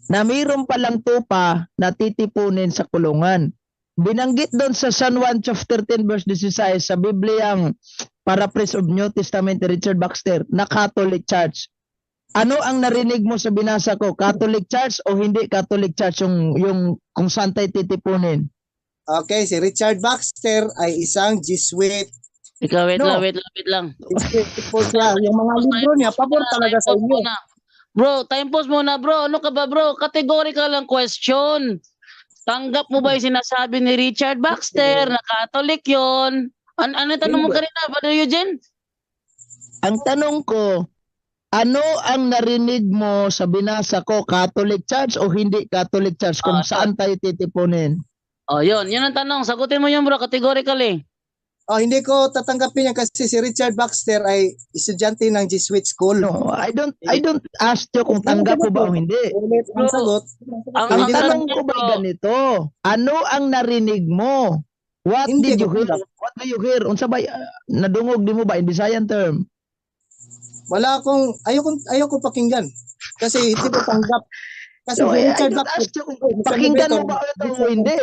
Na mayroon palang tupa na titipunin sa kulungan. Binanggit doon sa San Juan chapter 10 verse 16 sa Bibliang Paraphrase of New Testament ni Richard Baxter na Catholic Church. Ano ang narinig mo sa binasa ko? Catholic Church o hindi Catholic Church yung kung saan tayo titipunin? Okay, si Richard Baxter ay isang Jesuit. Ikaw, wait No. lang. Jesuit po siya. Yung mga libro niya, pabor talaga sa inyo. Bro, time pause muna, bro. Ano ka ba, bro? Categorical lang question. Tanggap mo ba yung sinasabi ni Richard Baxter na Catholic yon? Ano tanong mo kanina, Brother Eugene? Ang tanong ko, ano ang narinig mo sa binasa ko? Catholic Church o hindi Catholic Church? Kung saan tayo titipunin? Oh, yun ang tanong. Sagutin mo yun, bro, categorically. Hindi ko tatanggapin yan kasi si Richard Baxter ay estudyante ng Jesuit School. No, I don't ask you kung tanggap mo ba o hindi. Ulit ang sagot. Ang Hindi tanong ko- ko ba ganito? Ano ang narinig mo? What Hindi did you ko hear? tanggap. What do you hear? Unsa ba nadungog di mo ba in Visayan term? Wala akong, ayaw ko pakinggan. Kasi hindi ko tanggap. Kasi So, si I Richard don't Baxter, ask you kung pakinggan mo ba ito o hindi.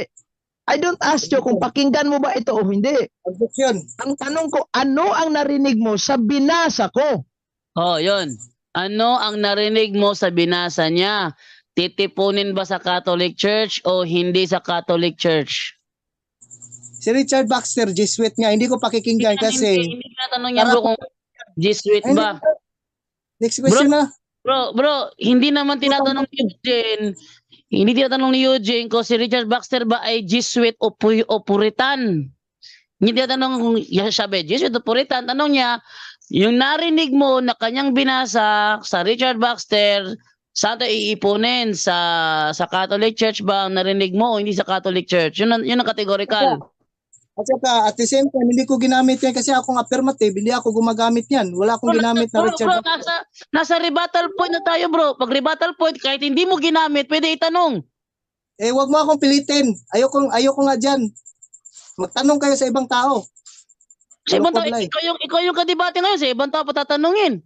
I don't ask you kung pakinggan mo ba ito o hindi. objection. Ang tanong ko, ano ang narinig mo sa binasa ko? Oh, yun. Ano ang narinig mo sa binasa niya? Titipunin ba sa Catholic Church o hindi sa Catholic Church? Si Richard Baxter, Jesuit nga, hindi ko pakikinggan kasi Hindi tinatanong niya, bro, kung Jesuit ba? next question na. Bro, hindi naman tinatanong ni Eugene. Hindi tinatanong ni Eugene kung si Richard Baxter ba ay Jesuit o Puritan. Hindi tinatanong kung siya ba Jesuit o Puritan. Tanong niya, Yung narinig mo na kanyang binasa sa Richard Baxter, saan tayo iipunin? Sa Catholic Church ba ang narinig mo o hindi sa Catholic Church? Yun ang categorical. At saka, at the same time, hindi ko ginamit yan kasi akong affirmative, hindi ako gumagamit yan. Wala akong ginamit na Richard. Bro, nasa rebuttal point na tayo, bro. Pag rebuttal point, kahit hindi mo ginamit, pwede itanong. Eh, wag mo akong pilitin. Ayoko nga dyan. Magtanong kayo sa ibang tao. Sa ibang tao, Malukulay. ikaw yung kadebate ngayon, sa ibang tao patatanungin.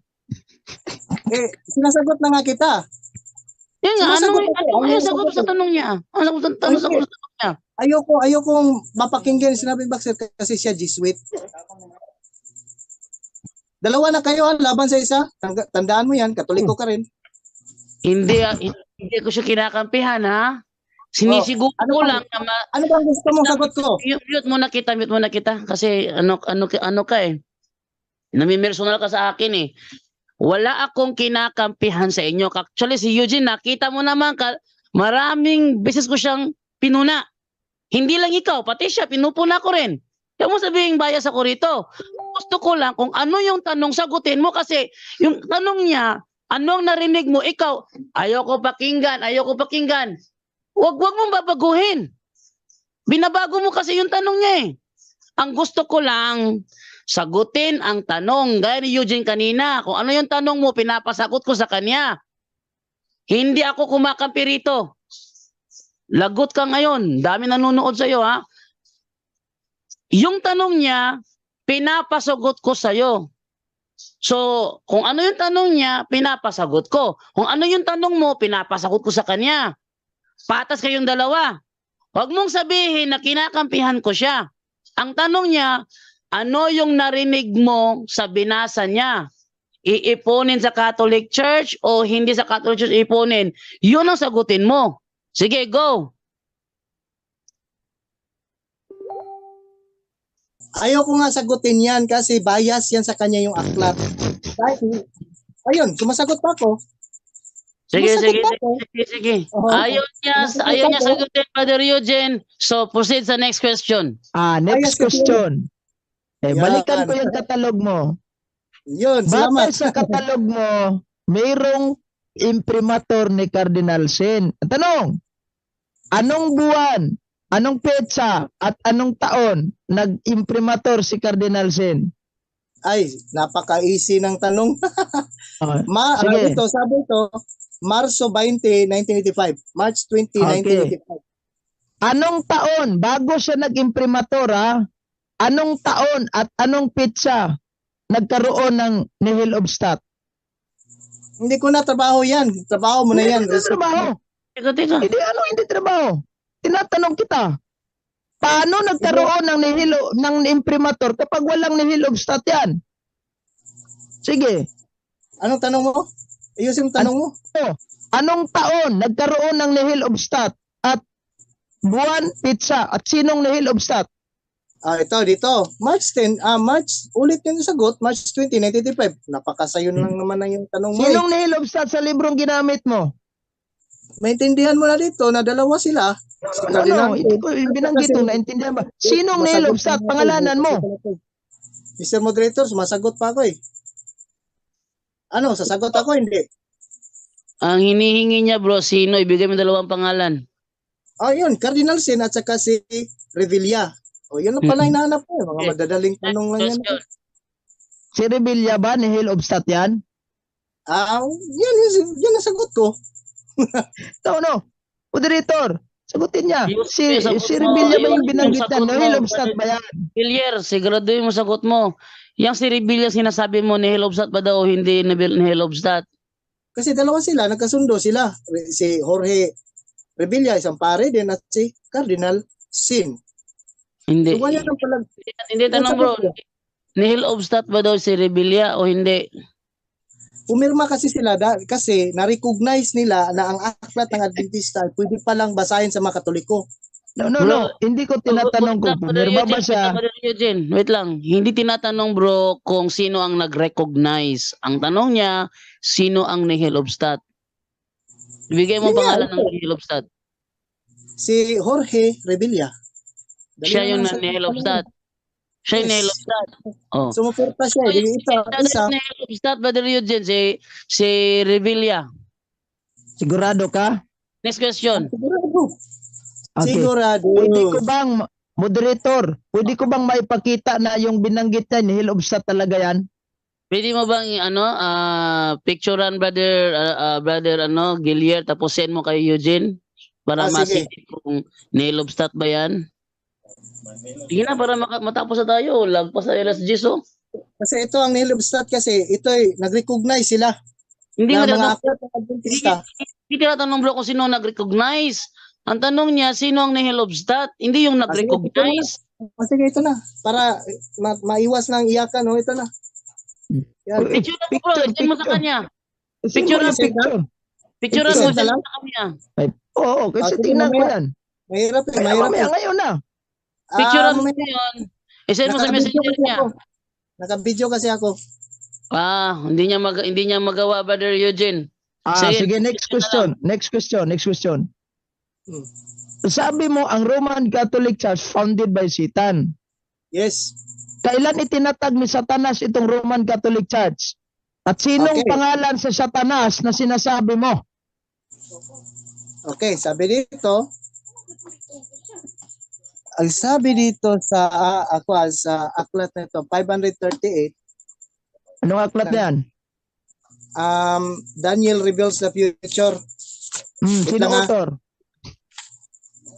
Eh, sinasagot na nga kita. Yun nga, ano Sumasagot ako. yung sagot sa tanong niya? Ano sagot sa tanong niya? Ayokong mapakinggan sinabi Baxter kasi siya Jesuit. Dalawa na kayo laban sa isa. Tandaan mo yan, Katoliko ka rin. Hindi ko siya kinakampihan, ha? Sinisiguro ano ko bang- lang na Ano bang gusto mong sagot ko? mute muna kita kasi ano ka eh. Namimersonal ka sa akin eh. Wala akong kinakampihan sa inyo. Actually si Eugene, nakita mo naman maraming beses ko siyang pinuna. Hindi lang ikaw, pati siya pinupuna ko rin. Kaya mo sabihin bias ako rito. Gusto ko lang kung ano yung tanong sagutin mo kasi yung tanong niya, anong narinig mo ikaw? Ayoko pakinggan. Wag mong babaguhin. Binabago mo kasi yung tanong niya eh. Ang gusto ko lang, sagutin ang tanong. Gaya ni Eugene kanina, kung ano yung tanong mo, pinapasagot ko sa kanya. Hindi ako kumakampi rito. Lagot ka ngayon. Dami nanonood sa'yo ha. Yung tanong niya, pinapasagot ko sa'yo. So, kung ano yung tanong niya, pinapasagot ko. Kung ano yung tanong mo, pinapasagot ko sa kanya. Patas kayong dalawa. Huwag mong sabihin na kinakampihan ko siya. Ang tanong niya, ano yung narinig mo sa binasa niya? Iipunin sa Catholic Church o hindi sa Catholic Church iipunin? Yun ang sagutin mo. Sige, go. Ayoko nga sagutin yan kasi bias yan sa kanya yung aklat. Ayun, sumasagot pa ako. Sige. Oo. Ayaw niya sagutin, Father Eugene. So, proceed sa next question. Next Bias kasi question. Yan. Balikan ko yung katalog mo. Yun, Batay salamat. sa katalog mo, mayroong imprimatur ni Cardinal Sin. Ang tanong, anong buwan, anong petsa, at anong taon nag-imprimatur si Cardinal Sin? Ay, napaka-easy ng tanong. Sige. Sabi ito, Marso 20, 1985. March 20, Okay. 1985. Anong taon, bago siya nag-imprimatur anong taon at anong petsa nagkaroon ng nihil obstat? Hindi ko na trabaho yan. Trabaho mo na yan. Hindi trabaho. Teka. Hindi trabaho. Tinatanong kita. Paano nagkaroon ng imprimatur kapag walang nihil obstat yan? Sige. Anong tanong mo? Ayusin yung tanong mo. Anong taon nagkaroon ng nihil obstat at buwan, petsa, at sinong nihil obstat? Ito, dito. March 10, ulit yung sagot, March 20, 1985. Napakasayon lang naman na yung tanong mo. Sinong nihil obstat sa librong ginamit mo? Maintindihan mo na dito na dalawa sila. Hindi ko binanggit mo, naintindihan ba? Sinong nihil obstat? Pangalanan mo. Mr. Moderator, sumasagot pa ako eh. Ano, sasagot ako? Hindi. Ang hinihingi niya, bro, sino? Ibigay mo dalawang pangalan. Yun, Cardinal Sin at saka si Revilla. Yun na pala hinahanap ko. Mga madadaling tanong lang yan. Question. Si Revilla ba, nihil obstat yan? Yan ang sagot ko. No. Moderator, sagutin niya. Sagot Si mo, Revilla ba yung yung binanggit na sagot mo, nihil obstat ba yan? Villier, siguraduhin mo sagot mo. Yang si Rebilla sinasabi mo, nihil obstat ba daw o hindi nihil obstat? Kasi dalawa sila, nagkasundo sila. Si Jorge Revilla, isang pare din, at si Cardinal Sin. Hindi. So, yan ang pala. Hindi tanong, bro. Nihil obstat ba daw si Rebilla o hindi? Pumirma kasi sila kasi na-recognize nila na ang aklat ng Adventista pwede palang basahin sa mga Katoliko. No. Hindi ko tinatanong kung pumirma ba siya. Eugene, wait lang. Hindi tinatanong, bro, kung sino ang nag-recognize. Ang tanong niya, sino ang nihil obstat? Ibigay mo Yun pangalan yan. ng nihil obstat. Si Jorge Revilla. Siya yung nihil obstat. Siya yung Yes. Nihilobstat. Oh. Sumuporta siya. So, Ito, isa. Nihilobstat, Brother Eugene, si Revilla. Sigurado ka? Next question. Sigurado. Okay. Sigurado. Pwede ko bang, moderator, pwede ko bang maipakita na yung binanggit na Nihilobstat talaga yan? Pwede mo bang picturean brother Gillier, tapos send mo kay Eugene para Sige. masin kung Nihilobstat ba yan? Sige na, para matapos na tayo. Lagpas sa alas 10, oh. Kasi ito ang Nihilobstat kasi ito ay nag-recognize sila Hindi na mo mga na aklat ng Adventista. hindi tinatanong bro kung sino nag-recognize. Ang tanong niya, sino ang Nihilobstat? Hindi yung nag-recognize. Sige, ito na. Para maiwas ng iyakan. Oh, ito na. Yan. Picture na bro, send mo sa kanya. Picture Picture na, picture. Picture Picture mo, na send lang? mo sa kanya. Oo, kasi Sige, tingnan ko mamaya. yan. Mahirap eh. Kaya Mahirap mamaya eh. ngayon na. Picture mo mamaya. yun. I-send mo sa Naka-video messenger kasi niya. ako. Naka-video kasi ako. Hindi niya magawa, Brother Eugene. Sige, next question. Next question. Hmm. Sabi mo, ang Roman Catholic Church founded by Satan. Yes. Kailan itinatag ni Satanas itong Roman Catholic Church? At sinong Okay. pangalan sa Satanas na sinasabi mo? Okay, sabi dito, ang sabi dito sa sa aklat na ito, 538, Anong aklat yan? Daniel reveals the future. Wait Sino lang, ha? author?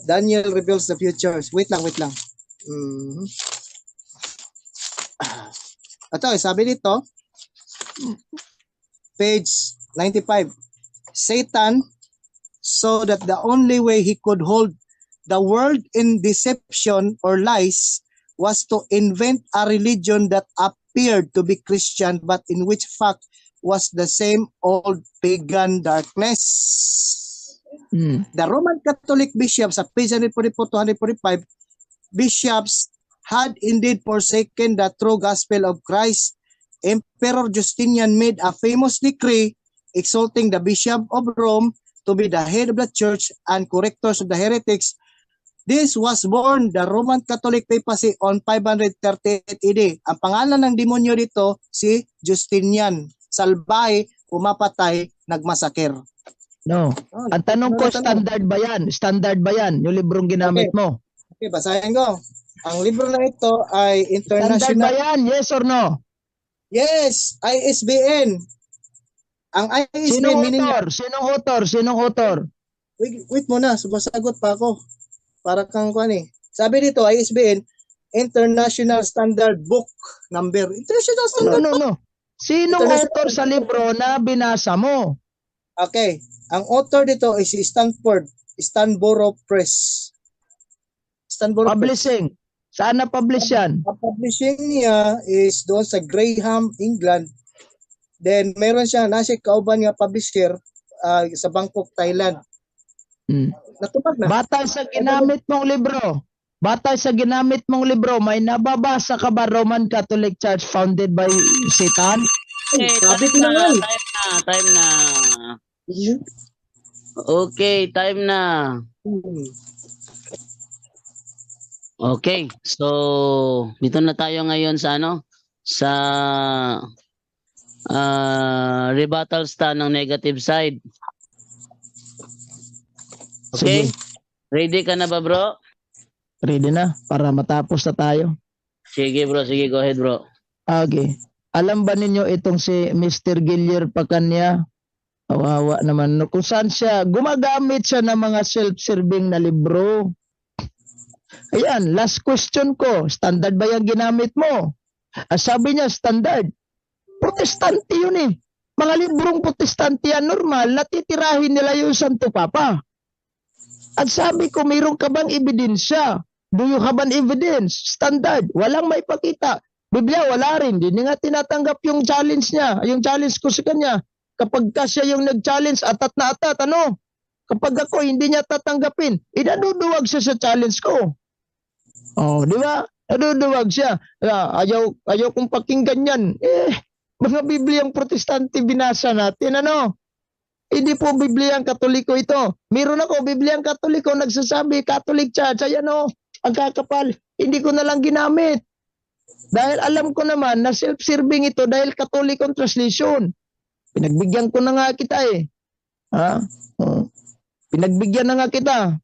Daniel reveals the future. Wait lang. Ito, sabi dito, page 95. Satan saw that the only way he could hold the world in deception or lies was to invent a religion that appeared to be Christian but in which fact was the same old pagan darkness. The Roman Catholic bishops sa page 144-145, bishops had indeed forsaken the true gospel of Christ. Emperor Justinian made a famous decree exalting the Bishop of Rome to be the head of the church and correctors of the heretics. This was born the Roman Catholic papacy on 538 AD. Ang pangalan ng demonyo dito si Justinian. Salbahe, pumapatay, nagmasakir. No. Ang tanong ko, standard ba yan? Standard ba yan? Yung librong ginamit mo? Okay, basahin ko. Ang libro na ito ay Standard ba international. yan? Yes or no? Yes, ISBN. Ang ISBN meaning niya. Sinong author? Wait muna, sumasagot pa ako. Para kang kuan eh. Sabi dito, ISBN, International Standard Book Number. International Standard Book. No. Sinong author sa libro na binasa mo? Okay. Ang author dito is si Stanborough Press. Stanborough Press. Publishing. Saan na-publish yan? Ang publishing niya is doon sa Graham, England. Then meron siya, nasa kauban nga publisher sa Bangkok, Thailand. Natupag na. Batay sa ginamit mong libro, may nababasa ka ba Roman Catholic Church founded by Satan? Sabi ko na. Time na. Okay, time na. Okay, so dito na tayo ngayon sa rebuttal stand ng negative side. Okay? Sige. Ready ka na ba, bro? Ready na para matapos na tayo. Sige, bro. Sige, go ahead, bro. Okay. Alam ba ninyo itong si Mr. Gillier Pacanya? Kawawa naman. No, kung saan siya, gumagamit siya ng mga self-serving na libro. Ayan, last question ko. Standard ba yung ginamit mo? Sabi niya, standard. Protestante yun eh. Mga librong protestante yan, normal. Natitirahin nila yung Santo Papa. At sabi ko, mayroon ka bang ebidensya? Do you have an evidence? Standard. Walang may pakita. Biblia, wala rin. Hindi nga tinatanggap yung challenge niya. Yung challenge ko sa kanya. Kapag ka siya yung nag-challenge, atat na atat, ano? Kapag ako, hindi niya tatanggapin, idaduduwag siya sa challenge ko. Oh, di ba? Naduduwag siya. Ayaw kong pakinggan yan. Mga Bibliang protestante binasa natin, ano? Hindi po Bibliang Katoliko ito. Meron ako, Bibliang Katoliko, nagsasabi, Catholic Church, ayan o, ang kakapal. Hindi ko na lang ginamit. Dahil alam ko naman na self-serving ito dahil Katolikong translation. Pinagbigyan ko na nga kita eh. Ha? Oh. Pinagbigyan na nga kita.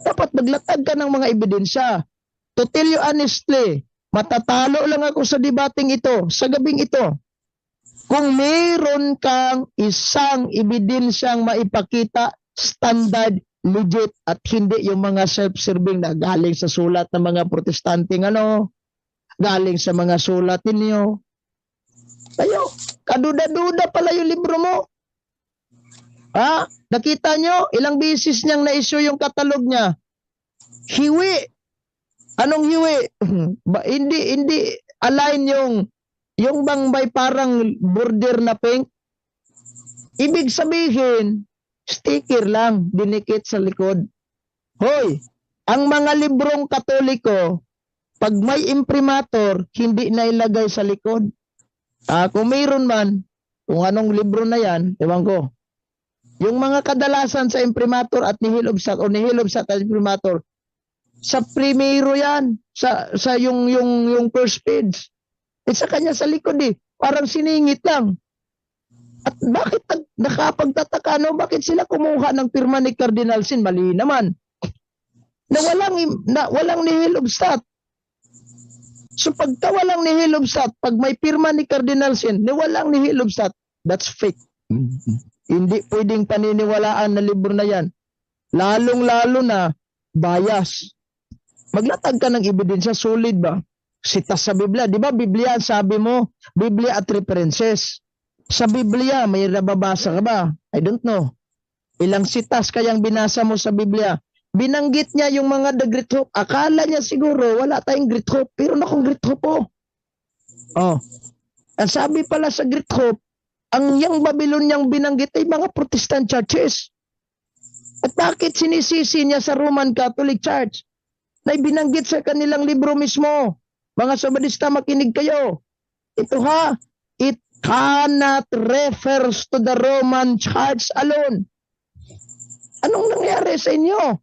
Dapat maglatag ka ng mga ebidensya. To tell you honestly, matatalo lang ako sa debating ito, sa gabing ito. Kung meron kang isang ebidensyang maipakita, standard, legit, at hindi yung mga self-serving na galing sa sulat ng mga protestanteng galing sa mga sulat ninyo. Kayo, kaduda-duda pala yung libro mo. Ha? Nakita nyo, ilang bisis niyang na-issue yung katalog niya. Hiwi. Anong hiwi? hindi align yung bang may parang border na pink. Ibig sabihin, sticker lang, dinikit sa likod. Hoy, ang mga librong Katoliko, pag may imprimatur, hindi na ilagay sa likod. Kung mayroon man, kung anong libro na yan, ewan ko. Yung mga kadalasan sa imprimatur at nihilobsat o nihilobsat at imprimatur, sa primero yan, sa yung first page. Sa kanya sa likod parang siningit lang. At bakit nakapagtataka bakit sila kumuha ng pirma ni Cardinal Sin? Mali naman. Na walang nihilobstat. So pagka walang nihilobstat, pag may pirma ni Cardinal Sin, na walang nihilobstat, that's fake. Hindi pwedeng paniniwalaan na libro na yan. Lalong-lalo na bias. Maglatag ka ng ebidensya, solid ba? Sita sa Biblia. Di ba Biblia, sabi mo, Biblia at references. Sa Biblia, may nababasa ka ba? I don't know. Ilang sitas kayang binasa mo sa Biblia? Binanggit niya yung mga the Great Hope. Akala niya siguro wala tayong Great Hope. Pero akong Great Hope Ang sabi pala sa Great Hope, ang yung Babyloniang binanggit ay mga Protestant churches. At bakit sinisisi niya sa Roman Catholic Church? Na binanggit sa kanilang libro mismo. Mga Sabadista, makinig kayo. Ito it cannot refers to the Roman Church alone. Anong nangyari sa inyo?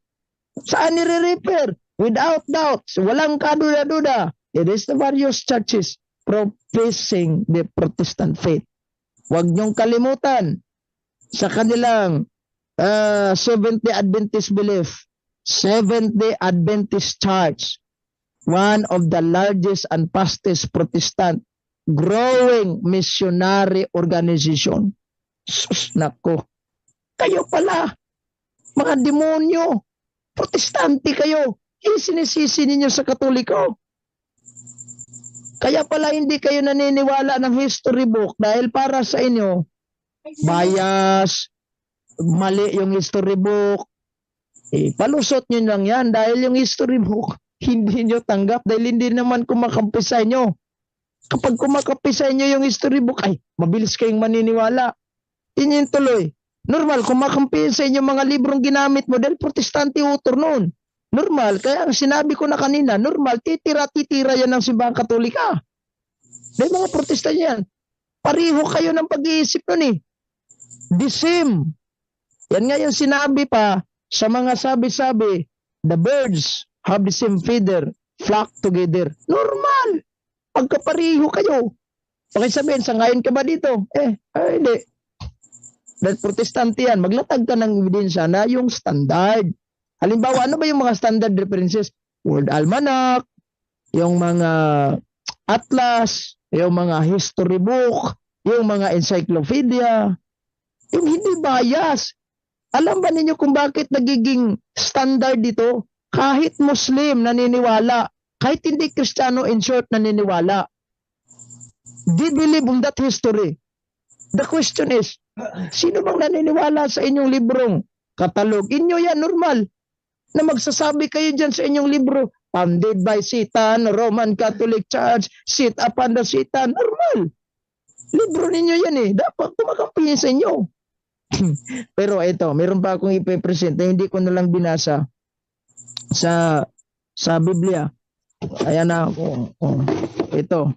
Saan nire-refer? Without doubt, walang kaduda-duda. It is the various churches professing the Protestant faith. Huwag niyong kalimutan sa kanilang Seventh-day Adventist belief. Seventh-day Adventist Church, one of the largest and fastest Protestant growing missionary organization. Sus, nako. Kayo pala, mga demonyo. Protestante kayo. Sinisisi ninyo sa Katoliko. Kaya pala hindi kayo naniniwala ng history book dahil para sa inyo, bias, mali yung history book. Palusot nyo lang yan dahil yung history book, hindi nyo tanggap dahil hindi naman kumakampi sa inyo. Kapag kumakampi sa inyo yung history book, mabilis kayong maniniwala. Yun yung tuloy. Normal, kumakampi sa inyo mga librong ginamit mo dahil protestante utor noon. Normal, kaya ang sinabi ko na kanina, normal, titira-titira yan ng simbahang Katolika. Dahil mga protestante yan. Pariho kayo ng pag-iisip nun The same. Yan nga yung sinabi pa sa mga sabi-sabi, the birds have the same feather, flock together. Normal. Pagkapariho kayo. Pakisabihin, sangayon ka ba dito? Hindi. Dahil protestante yan, maglatag ka ng ebidensya na yung standard. Halimbawa, ano ba yung mga standard references? World Almanac, yung mga atlas, yung mga history book, yung mga encyclopedia, yung hindi bias. Alam ba ninyo kung bakit nagiging standard dito? Kahit Muslim naniniwala, kahit hindi Kristiyano in short naniniwala. They believe on that history. The question is, sino bang naniniwala sa inyong librong katalog? Inyo yan, normal. Na magsasabi kayo dyan sa inyong libro, funded by Satan, Roman Catholic Church, sit upon the Satan, normal. Libro ninyo yan dapat kumakampihin sa inyo. Pero ito, meron pa akong ipipresent na hindi ko nalang binasa sa Biblia. Ayan na, ito.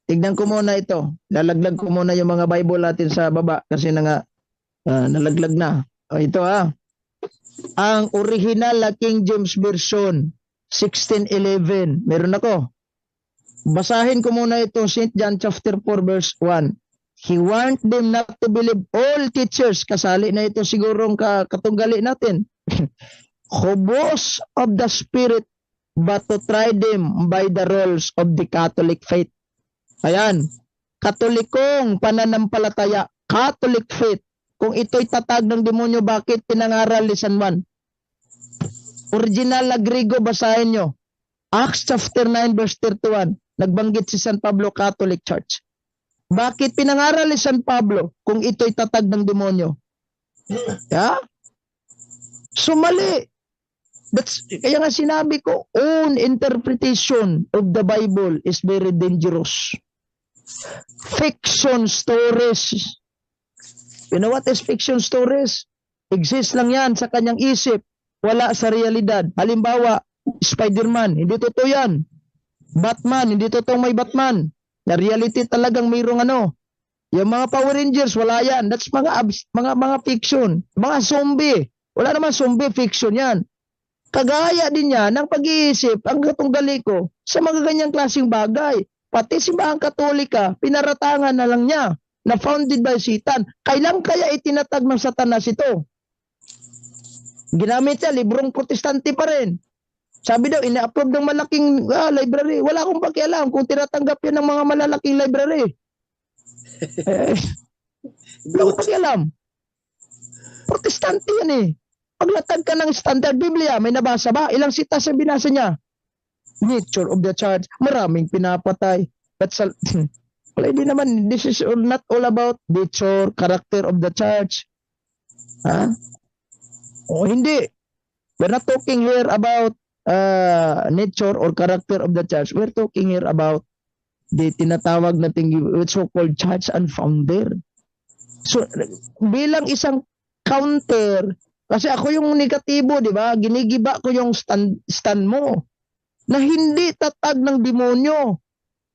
Tignan ko muna ito. Lalaglag ko muna yung mga Bible natin sa baba kasi nalaglag na. Ito Ang original na King James Version, 1611. Meron ako. Basahin ko muna ito, St. John chapter 4 verse 1. He warned them not to believe all teachers. Kasali na ito sigurong katunggali natin. Who boast of the Spirit, but to try them by the rules of the Catholic faith. Ayan. Katolikong pananampalataya. Catholic faith. Kung ito'y tatag ng demonyo, bakit pinangaral ni San Juan? Original na Griego, basahin nyo. Acts chapter 9 verse 31. Nagbanggit si San Pablo, Catholic Church. Bakit pinangaral ni San Pablo kung ito'y tatag ng demonyo? Yeah? So mali. Kaya nga sinabi ko, own interpretation of the Bible is very dangerous. Fiction stories. You know what is fiction stories? Exist lang yan sa kanyang isip. Wala sa realidad. Halimbawa, Spider-Man, hindi totoo yan. Batman, hindi totoong may Batman. Na reality talagang mayroong yung mga Power Rangers, wala yan. That's mga fiction. Mga zombie. Wala naman zombie, fiction yan. Kagaya din yan ng pag-iisip ang katunggali ko sa mga ganyang klaseng bagay. Pati simbahang Katolika, pinaratangan na lang niya na founded by Satan. Kailan kaya itinatag ng Satanas ito? Ginamit siya, librong protestante pa rin. Sabi daw, ina-approve ng malaking library. Wala akong pakialam kung tinatanggap yan ng mga malalaking library. Wala akong pakialam. Protestante yan eh. Paglatag ka ng standard Biblia, may nabasa ba? Ilang sitas ang binasa niya? Nature of the church. Maraming pinapatay. That's wala, hindi naman. This is not all about nature, character of the church. Ha? O hindi. We're not talking here about nature or character of the church. We're talking here about the tinatawag nating so-called church and founder. So, bilang isang counter, kasi ako yung negatibo, di ba? Ginigiba ko yung stand mo na hindi tatag ng demonyo.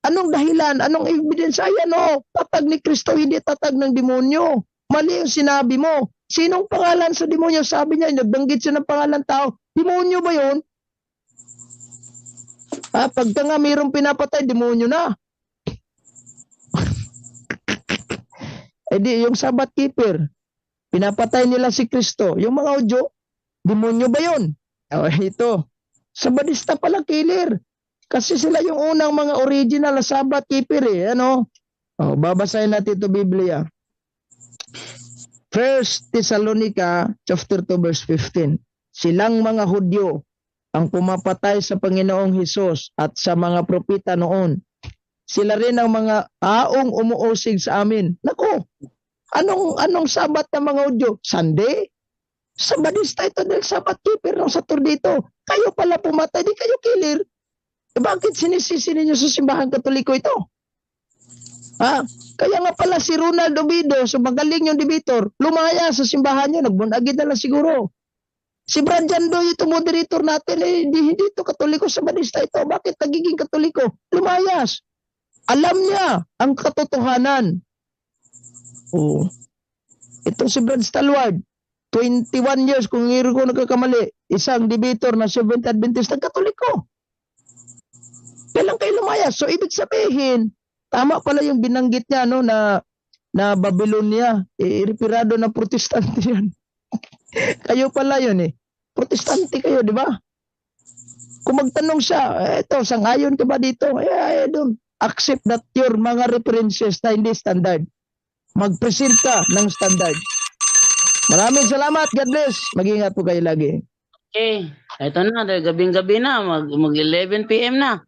Anong dahilan? Anong evidence? Ayan tatag ni Kristo, hindi tatag ng demonyo. Mali yung sinabi mo. Sinong pangalan sa demonyo? Sabi niya, nagbanggit siya ng pangalan tao. Demonyo ba yun? Pagka nga mayroong pinapatay, demonyo na. Di yung Sabbath keeper, pinapatay nila si Kristo. Yung mga Hudyo, demonyo ba yun? Ito, Sabadista pala killer. Kasi sila yung unang mga original na Sabbath keeper eh. Babasahin natin ito Biblia. 1 Thessalonica chapter 2 verse 15. Silang mga Hudyo ang pumapatay sa Panginoong Hesus at sa mga propeta noon. Sila rin ang mga taong umuusig sa amin. Nako, anong sabat ng mga Hudyo? Sunday? Sabadista ito dahil Sabbath keeper ng Saturdito. Kayo pala pumatay, di kayo killer. Bakit sinisisi ninyo sa simbahan Katoliko ito? Kaya nga pala si Ronald Obido, so magaling yung debator, lumaya sa simbahan niyo, nagbunagid na lang siguro. Si Brad Jandoy, ito moderator natin, hindi ito Katoliko, Sabadista ito. Bakit nagiging Katoliko? Lumayas. Alam niya ang katotohanan. Itong si Brad Stalwart, 21 years, kung ngiro ko nagkakamali, isang debator na Seventh Adventist ng Katoliko. Kailan kayo lumayas? So, ibig sabihin, tama pala yung binanggit niya, na Babylonia, irepirado na protestante yan. Kayo pala yun eh. Protestante kayo, di ba? Kung magtanong siya, eto, sangayon ka ba dito? I don't accept that your mga references na hindi standard. Mag-present ka ng standard. Maraming salamat. God bless. Mag-ingat po kayo lagi. Okay. Ito na, gabing-gabi na. Mag 11 p.m. na.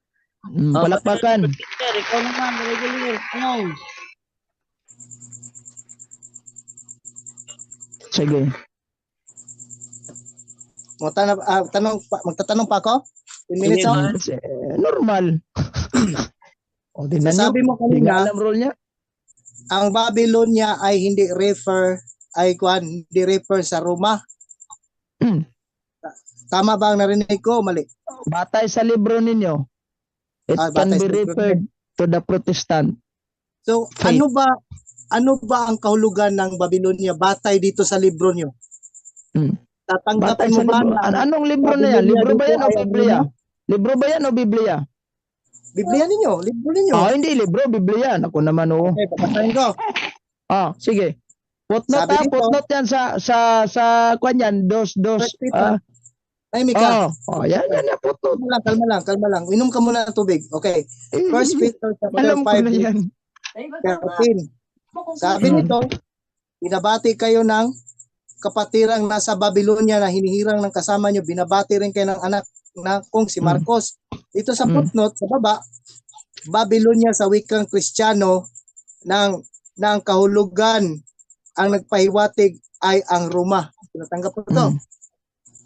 Palakpakan. Ikaw naman, regular. Sige. Magtatanong pa ako? 10 minutes ako? Normal. Sabi mo Hindi kanina, alam role niya. ang Babylonia ay hindi refer sa Roma. Tama ba ang narinig ko? Mali. Batay sa libro ninyo, it can batay be sa libro referred to the Protestant. So, Faith. ano ba ang kahulugan ng Babylonia batay dito sa libro niyo? Batay Tatanggapin sa mo ba libro. na Anong libro na yan? Babylonia Libro ba dito yan o ay ang Biblia? Roma? Libro ba yan o Biblia? Biblia ninyo, libro ninyo. Hindi libro, Biblia. Ako naman oo. Okay, babasahin ko. Sige. Footnote Sabi dito, footnote yan sa kwan yan, dos. First Peter. Tahimik ka. Yan, footnote. Kalma lang. Inom ka muna ng tubig. Okay. First Peter chapter Alam ko 5, na yan. 13. Sabi nito, binabati kayo ng kapatirang nasa Babylonia na hinihirang ng kasama nyo. Binabati rin kayo ng anak na kong si Marcos. Ito sa footnote, sa baba, Babylonia sa wikang Kristiyano ng kahulugan ang nagpahiwatig ay ang Roma. Tinatanggap ko ito.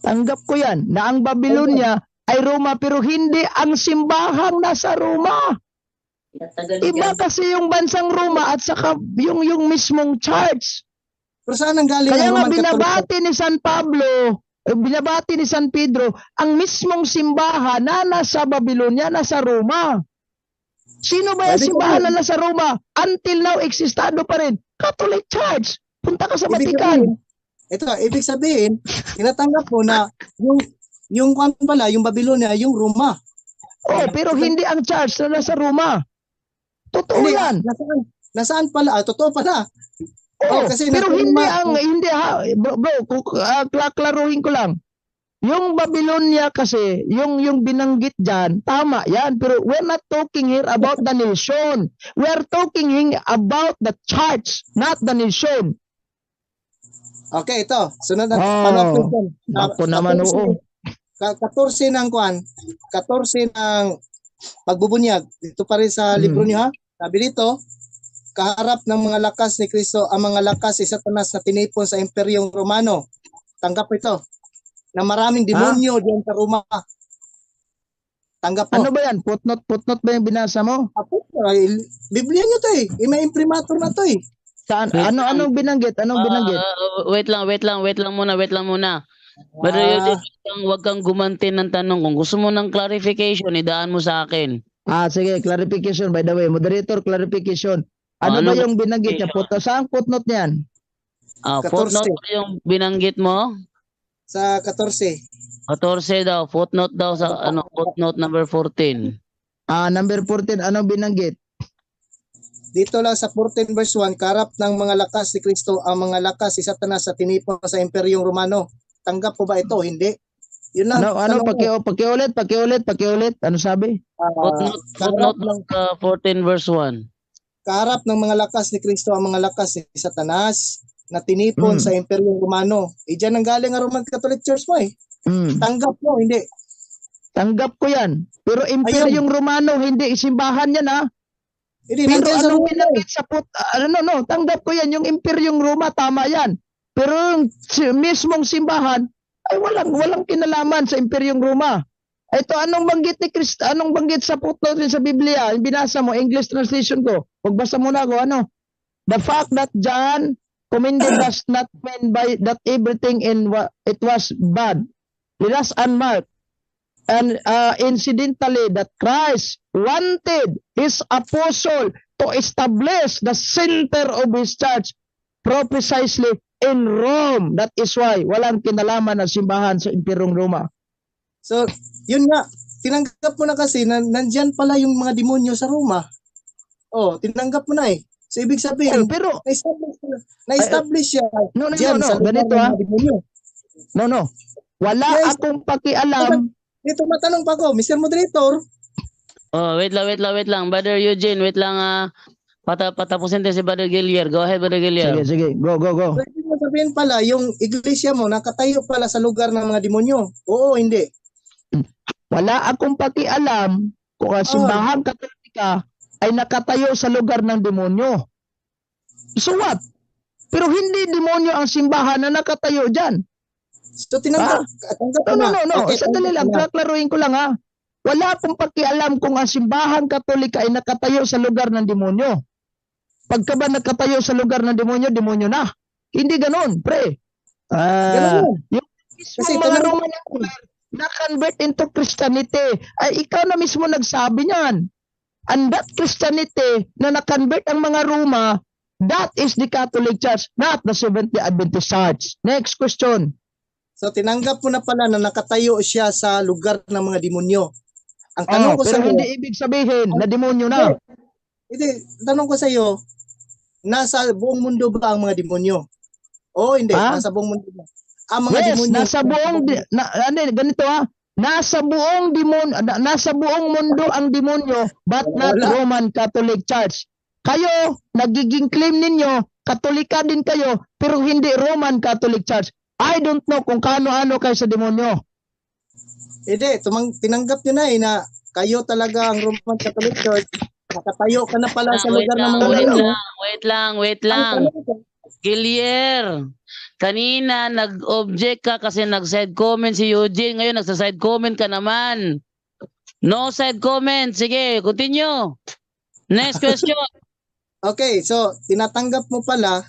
Tanggap ko yan na ang Babylonia ay Roma pero hindi ang simbahang nasa Roma. Iba kasi yung bansang Roma at saka yung mismong church. Pero saan ang galing Kaya ang nga Roman Catholic? binabati ni San Pablo, binabati ni San Pedro, ang mismong simbahan na nasa Babylonia, nasa Roma. Sino ba yung simbahan na nasa Roma? Until now, eksistado pa rin. Catholic Church. Punta ka sa Vatican. Ibig sabihin, tinatanggap mo na yung Babylonia, yung Roma. Pero hindi ang church na nasa Roma. Totoo Hindi, yan. Nasaan pala? Totoo pala. Kasi pero nasa hindi klaruhin ko lang. Yung Babylonia kasi, yung binanggit dyan, tama yan. Pero we're not talking here about the nation. We're talking here about the church, not the nation. Okay, ito. Sunod na panahon. Ako naman, oo. 14 ng 14 ng pagbubunyag. Dito pa rin sa libro niyo ha. Sabi dito, kaharap ng mga lakas ni Kristo ang mga lakas ni Satanas na tinipon sa Imperyong Romano. Tanggap ito. Na maraming demonyo diyan sa Roma. Tanggap mo. Ano ba yan? Footnote ba yung binasa mo? Biblia nyo to eh. May imprimatur na to eh. Saan? Anong binanggit? Wait lang muna. Pero wag kang gumanti ng tanong. Kung gusto mo ng clarification, idaan mo sa akin. Sige, clarification by the way. Moderator, clarification. Ano ba yung binanggit niya? Saan footnote niyan? Footnote ba yung binanggit mo? Sa 14. 14 daw. Footnote daw sa footnote number 14. Number 14, ano binanggit? Dito lang sa 14 verse 1, karap ng mga lakas ni Kristo ang mga lakas si Satanas sa tinipon sa Imperyong Romano. Tanggap po ba ito? Hindi. Yun lang. Pakiulit. Ano sabi? Footnote lang sa 14 verse 1. Kaharap ng mga lakas ni Kristo ang mga lakas ni Satanas na tinipon sa Imperyong Romano. Diyan ang galing ang Roman Catholic Church mo eh. Tanggap mo, hindi. Tanggap ko yan. Pero Imperyong Romano, hindi isimbahan yan ha. Pero anong binanggit sa tanggap ko yan. Yung Imperyong Roma, tama yan. Pero yung mismong simbahan, ay walang kinalaman sa Imperyong Roma. Ito, anong banggit ni Kristo? Anong banggit sa footnote sa Biblia? Yung binasa mo, English translation ko. Magbasa muna ako, The fact that John commended does not mean by that everything in what it was bad. It was unmarked. And incidentally, that Christ wanted his apostle to establish the center of his church precisely in Rome. That is why walang kinalaman na simbahan sa Imperyong Roma. So, yun nga. Tinanggap mo na kasi na nandyan pala yung mga demonyo sa Roma. Tinanggap mo na eh. So, ibig sabihin, pero na-establish siya. No. Ganito ha. No. Wala akong pakialam. Dito matanong pa ko, Mr. Moderator. Wait lang. Brother Eugene, wait lang. Patapusin tayo si Brother Gillier. Go ahead, Brother Gillier. Sige. Go. So, ibig mo sabihin pala, yung iglesia mo nakatayo pala sa lugar ng mga demonyo. Oo, hindi. Wala akong pakialam kung ang simbahang Katolika ay nakatayo sa lugar ng demonyo. So what? Pero hindi demonyo ang simbahan na nakatayo dyan. So tinanggap No. Okay, sandali lang. Klaruhin ko lang ha. Wala akong pakialam kung ang simbahang Katolika ay nakatayo sa lugar ng demonyo. Pagka ba nakatayo sa lugar ng demonyo, demonyo na. Hindi ganon, pre. Yung mismong mga Roman na-convert into Christianity, ay ikaw na mismo nagsabi niyan. And that Christianity na na-convert ang mga Roma, that is the Catholic Church, not the Seventh-day Adventist Church. Next question. So tinanggap mo na pala na nakatayo siya sa lugar ng mga demonyo. Ang tanong ko pero sa iyo, hindi ibig sabihin na demonyo na. hindi, tanong ko sa iyo, nasa buong mundo ba ang mga demonyo? Oo, hindi. Ha? Nasa buong mundo ba? Ang mga Yes, demonyo. nasa buong ganito nasa buong nasa buong mundo ang demonyo, but not Wala. Roman Catholic Church. Kayo, nagiging claim ninyo, Katolika din kayo, pero hindi Roman Catholic Church. I don't know kung kano-ano kayo sa demonyo. Hindi, tinanggap nyo na na kayo talaga ang Roman Catholic Church. Nakatayo ka na pala sa lugar ng mga demonyo. Wait Ang lang. tanong ko, Gilier, kanina nag-object ka kasi nag-side comment si Eugene. Ngayon nagsa-side comment ka naman. No side comment. Sige, continue. Next question. Okay, so tinatanggap mo pala,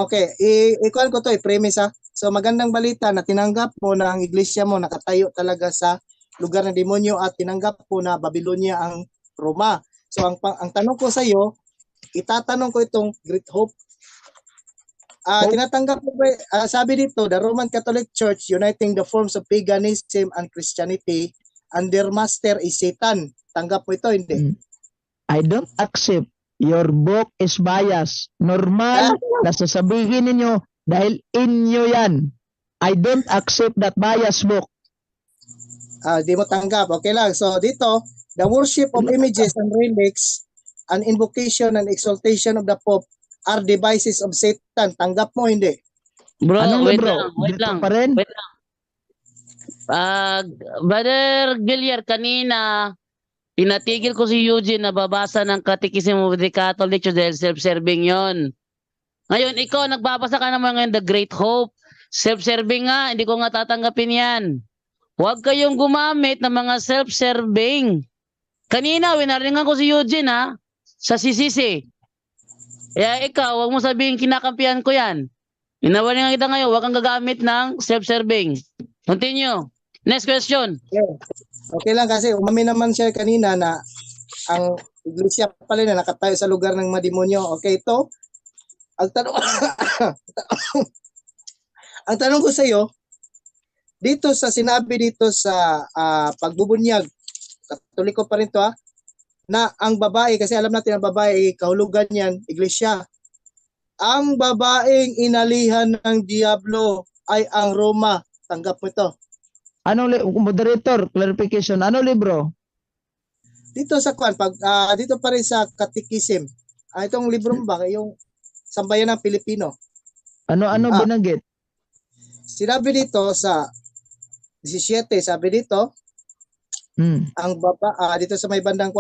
okay, ikuan ko to, i-premise ha. So magandang balita na tinanggap mo na ang iglesia mo nakatayo talaga sa lugar ng demonyo at tinanggap mo na Babylonia ang Roma. So ang tanong ko sa iyo, itatanong ko itong Great Hope. Tinatanggap mo ba, sabi dito, the Roman Catholic Church uniting the forms of paganism and Christianity and their master is Satan. Tanggap mo ito, hindi? I don't accept. Your book is biased. Normal na sasabihin ninyo dahil inyo yan. I don't accept that biased book. Di mo tanggap. Okay lang. So dito, the worship of images and relics and invocation and exaltation of the Pope are devices of Satan. Tanggap mo, hindi? Bro, Anong wait bro? lang. Wait Dito lang. pa rin? Wait lang. Brother Gilier, kanina pinatigil ko si Eugene na babasa ng Catechism of the Catholic Church dahil self-serving yon. Ngayon, ikaw nagbabasa ka naman ngayon The Great Hope. Self-serving nga, hindi ko nga tatanggapin yan. Huwag kayong gumamit ng mga self-serving. Kanina, winaringan ko si Eugene ha, sa CCC. Kaya ikaw, huwag mo sabihin kinakampihan ko yan. Inawaringan kita ngayon, huwag kang gagamit ng self-serving. Continue. Next question. Okay lang kasi umamin naman siya kanina na ang iglesia pala na nakatayo sa lugar ng mga demonyo. Okay, ito. Ang tanong ang tanong ko sa iyo, dito sa sinabi dito sa pagbubunyag, Katoliko pa rin to na ang babae, kasi alam natin ang babae, kahulugan yan, iglesia. Ang babaeng inalihan ng Diablo ay ang Roma. Tanggap mo ito. Moderator, clarification. Ano libro? Dito sa dito pa rin sa Catechism. Itong libro ba yung Sambayan ng Pilipino. Ano binanggit? Sinabi dito sa 17, sabi dito, ang dito sa may bandang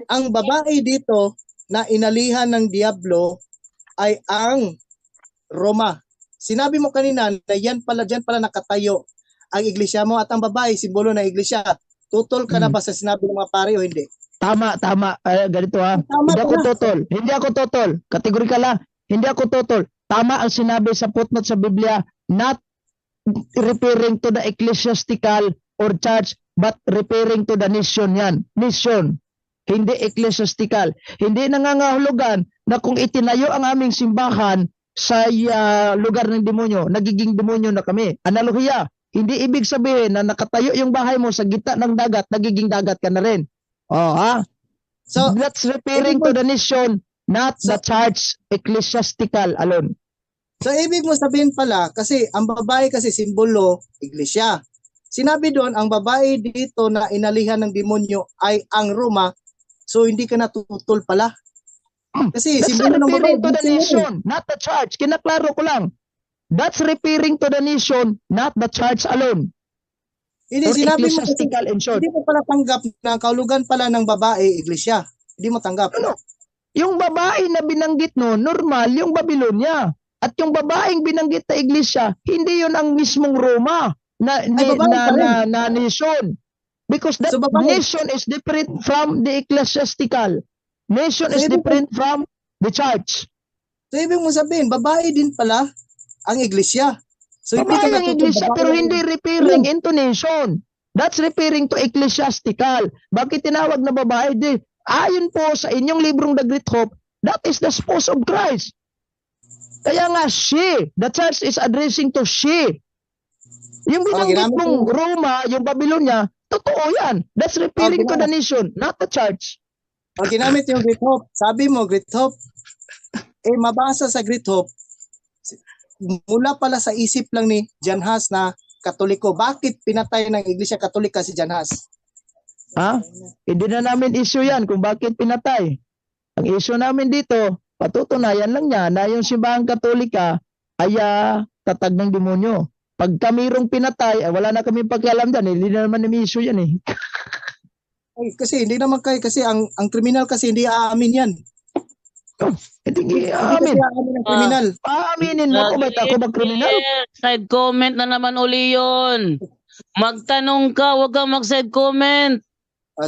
ang babae dito na inalihan ng Diablo ay ang Roma. Sinabi mo kanina na diyan pala nakatayo ang iglesia mo at ang babae, simbolo ng iglesia. Tutol ka na ba sa sinabi ng mga pare o hindi? Tama. Ganito ha. Hindi ako totol. Kategorikal lang. Hindi ako totol. Tama ang sinabi sa footnote sa Biblia, not referring to the ecclesiastical or church, but referring to the nation yan. Nation. Hindi ecclesiastical. Hindi nangangahulugan na kung itinayo ang aming simbahan sa lugar ng demonyo, nagiging demonyo na kami. Analohiya. Hindi ibig sabihin na nakatayo yung bahay mo sa gitna ng dagat, nagiging dagat ka na rin. So, that's referring to the nation, not the church ecclesiastical alone. So, ibig mo sabihin pala, kasi ang babae kasi simbolo, iglesia. Sinabi doon, ang babae dito na inalihan ng demonyo ay ang Roma, so hindi ka natutol pala. Kasi that's simbolo ng babae. Referring to the nation, not the church. Kinaklaro ko lang. That's referring to the nation, not the church alone. Hindi, Or sinabi mo kasi, ecclesiastical in short. hindi mo pala tanggap na kahulugan pala ng babae, iglesia. Hindi mo tanggap. Ano? Yung babae na binanggit no, normal, yung Babylonia. At yung babaeng binanggit na iglesia, hindi yun ang mismong Roma na nation. Because that nation is different from the ecclesiastical. Nation is different from the church. So, ibig mo sabihin, babae din pala ang iglesia. So, Babae ang iglesia pero hindi referring into nation. That's referring to ecclesiastical. Bakit tinawag na babae? Ayon po sa inyong librong The Great Hope, that is the spouse of Christ. Kaya nga she, the church is addressing to she. Yung binanggit mong Roma, yung Babylonia, Totoo yan. That's referring to the nation, not the church. Pag ginamit yung Great Hope, sabi mo, Great Hope, mabasa sa Great Hope, mula pala sa isip lang ni John Huss na Katoliko. Bakit pinatay ng Iglesia Katolika si John Huss? Ha? Hindi na namin issue yan kung bakit pinatay. Ang issue namin dito, patutunayan lang niya na yung simbahang Katolika ay tatag ng demonyo. Pag kamirong pinatay, wala na kami pakialam dyan. Hindi na naman namin issue yan eh. Ay, kasi hindi naman kayo, kasi ang kriminal kasi hindi aamin yan. Hindi Hindi amin. kasi aamin ang kriminal. Aaminin mo ko, ba't ako ba kriminal? Side comment na naman uli yun. Magtanong ka, wag kang mag-side comment.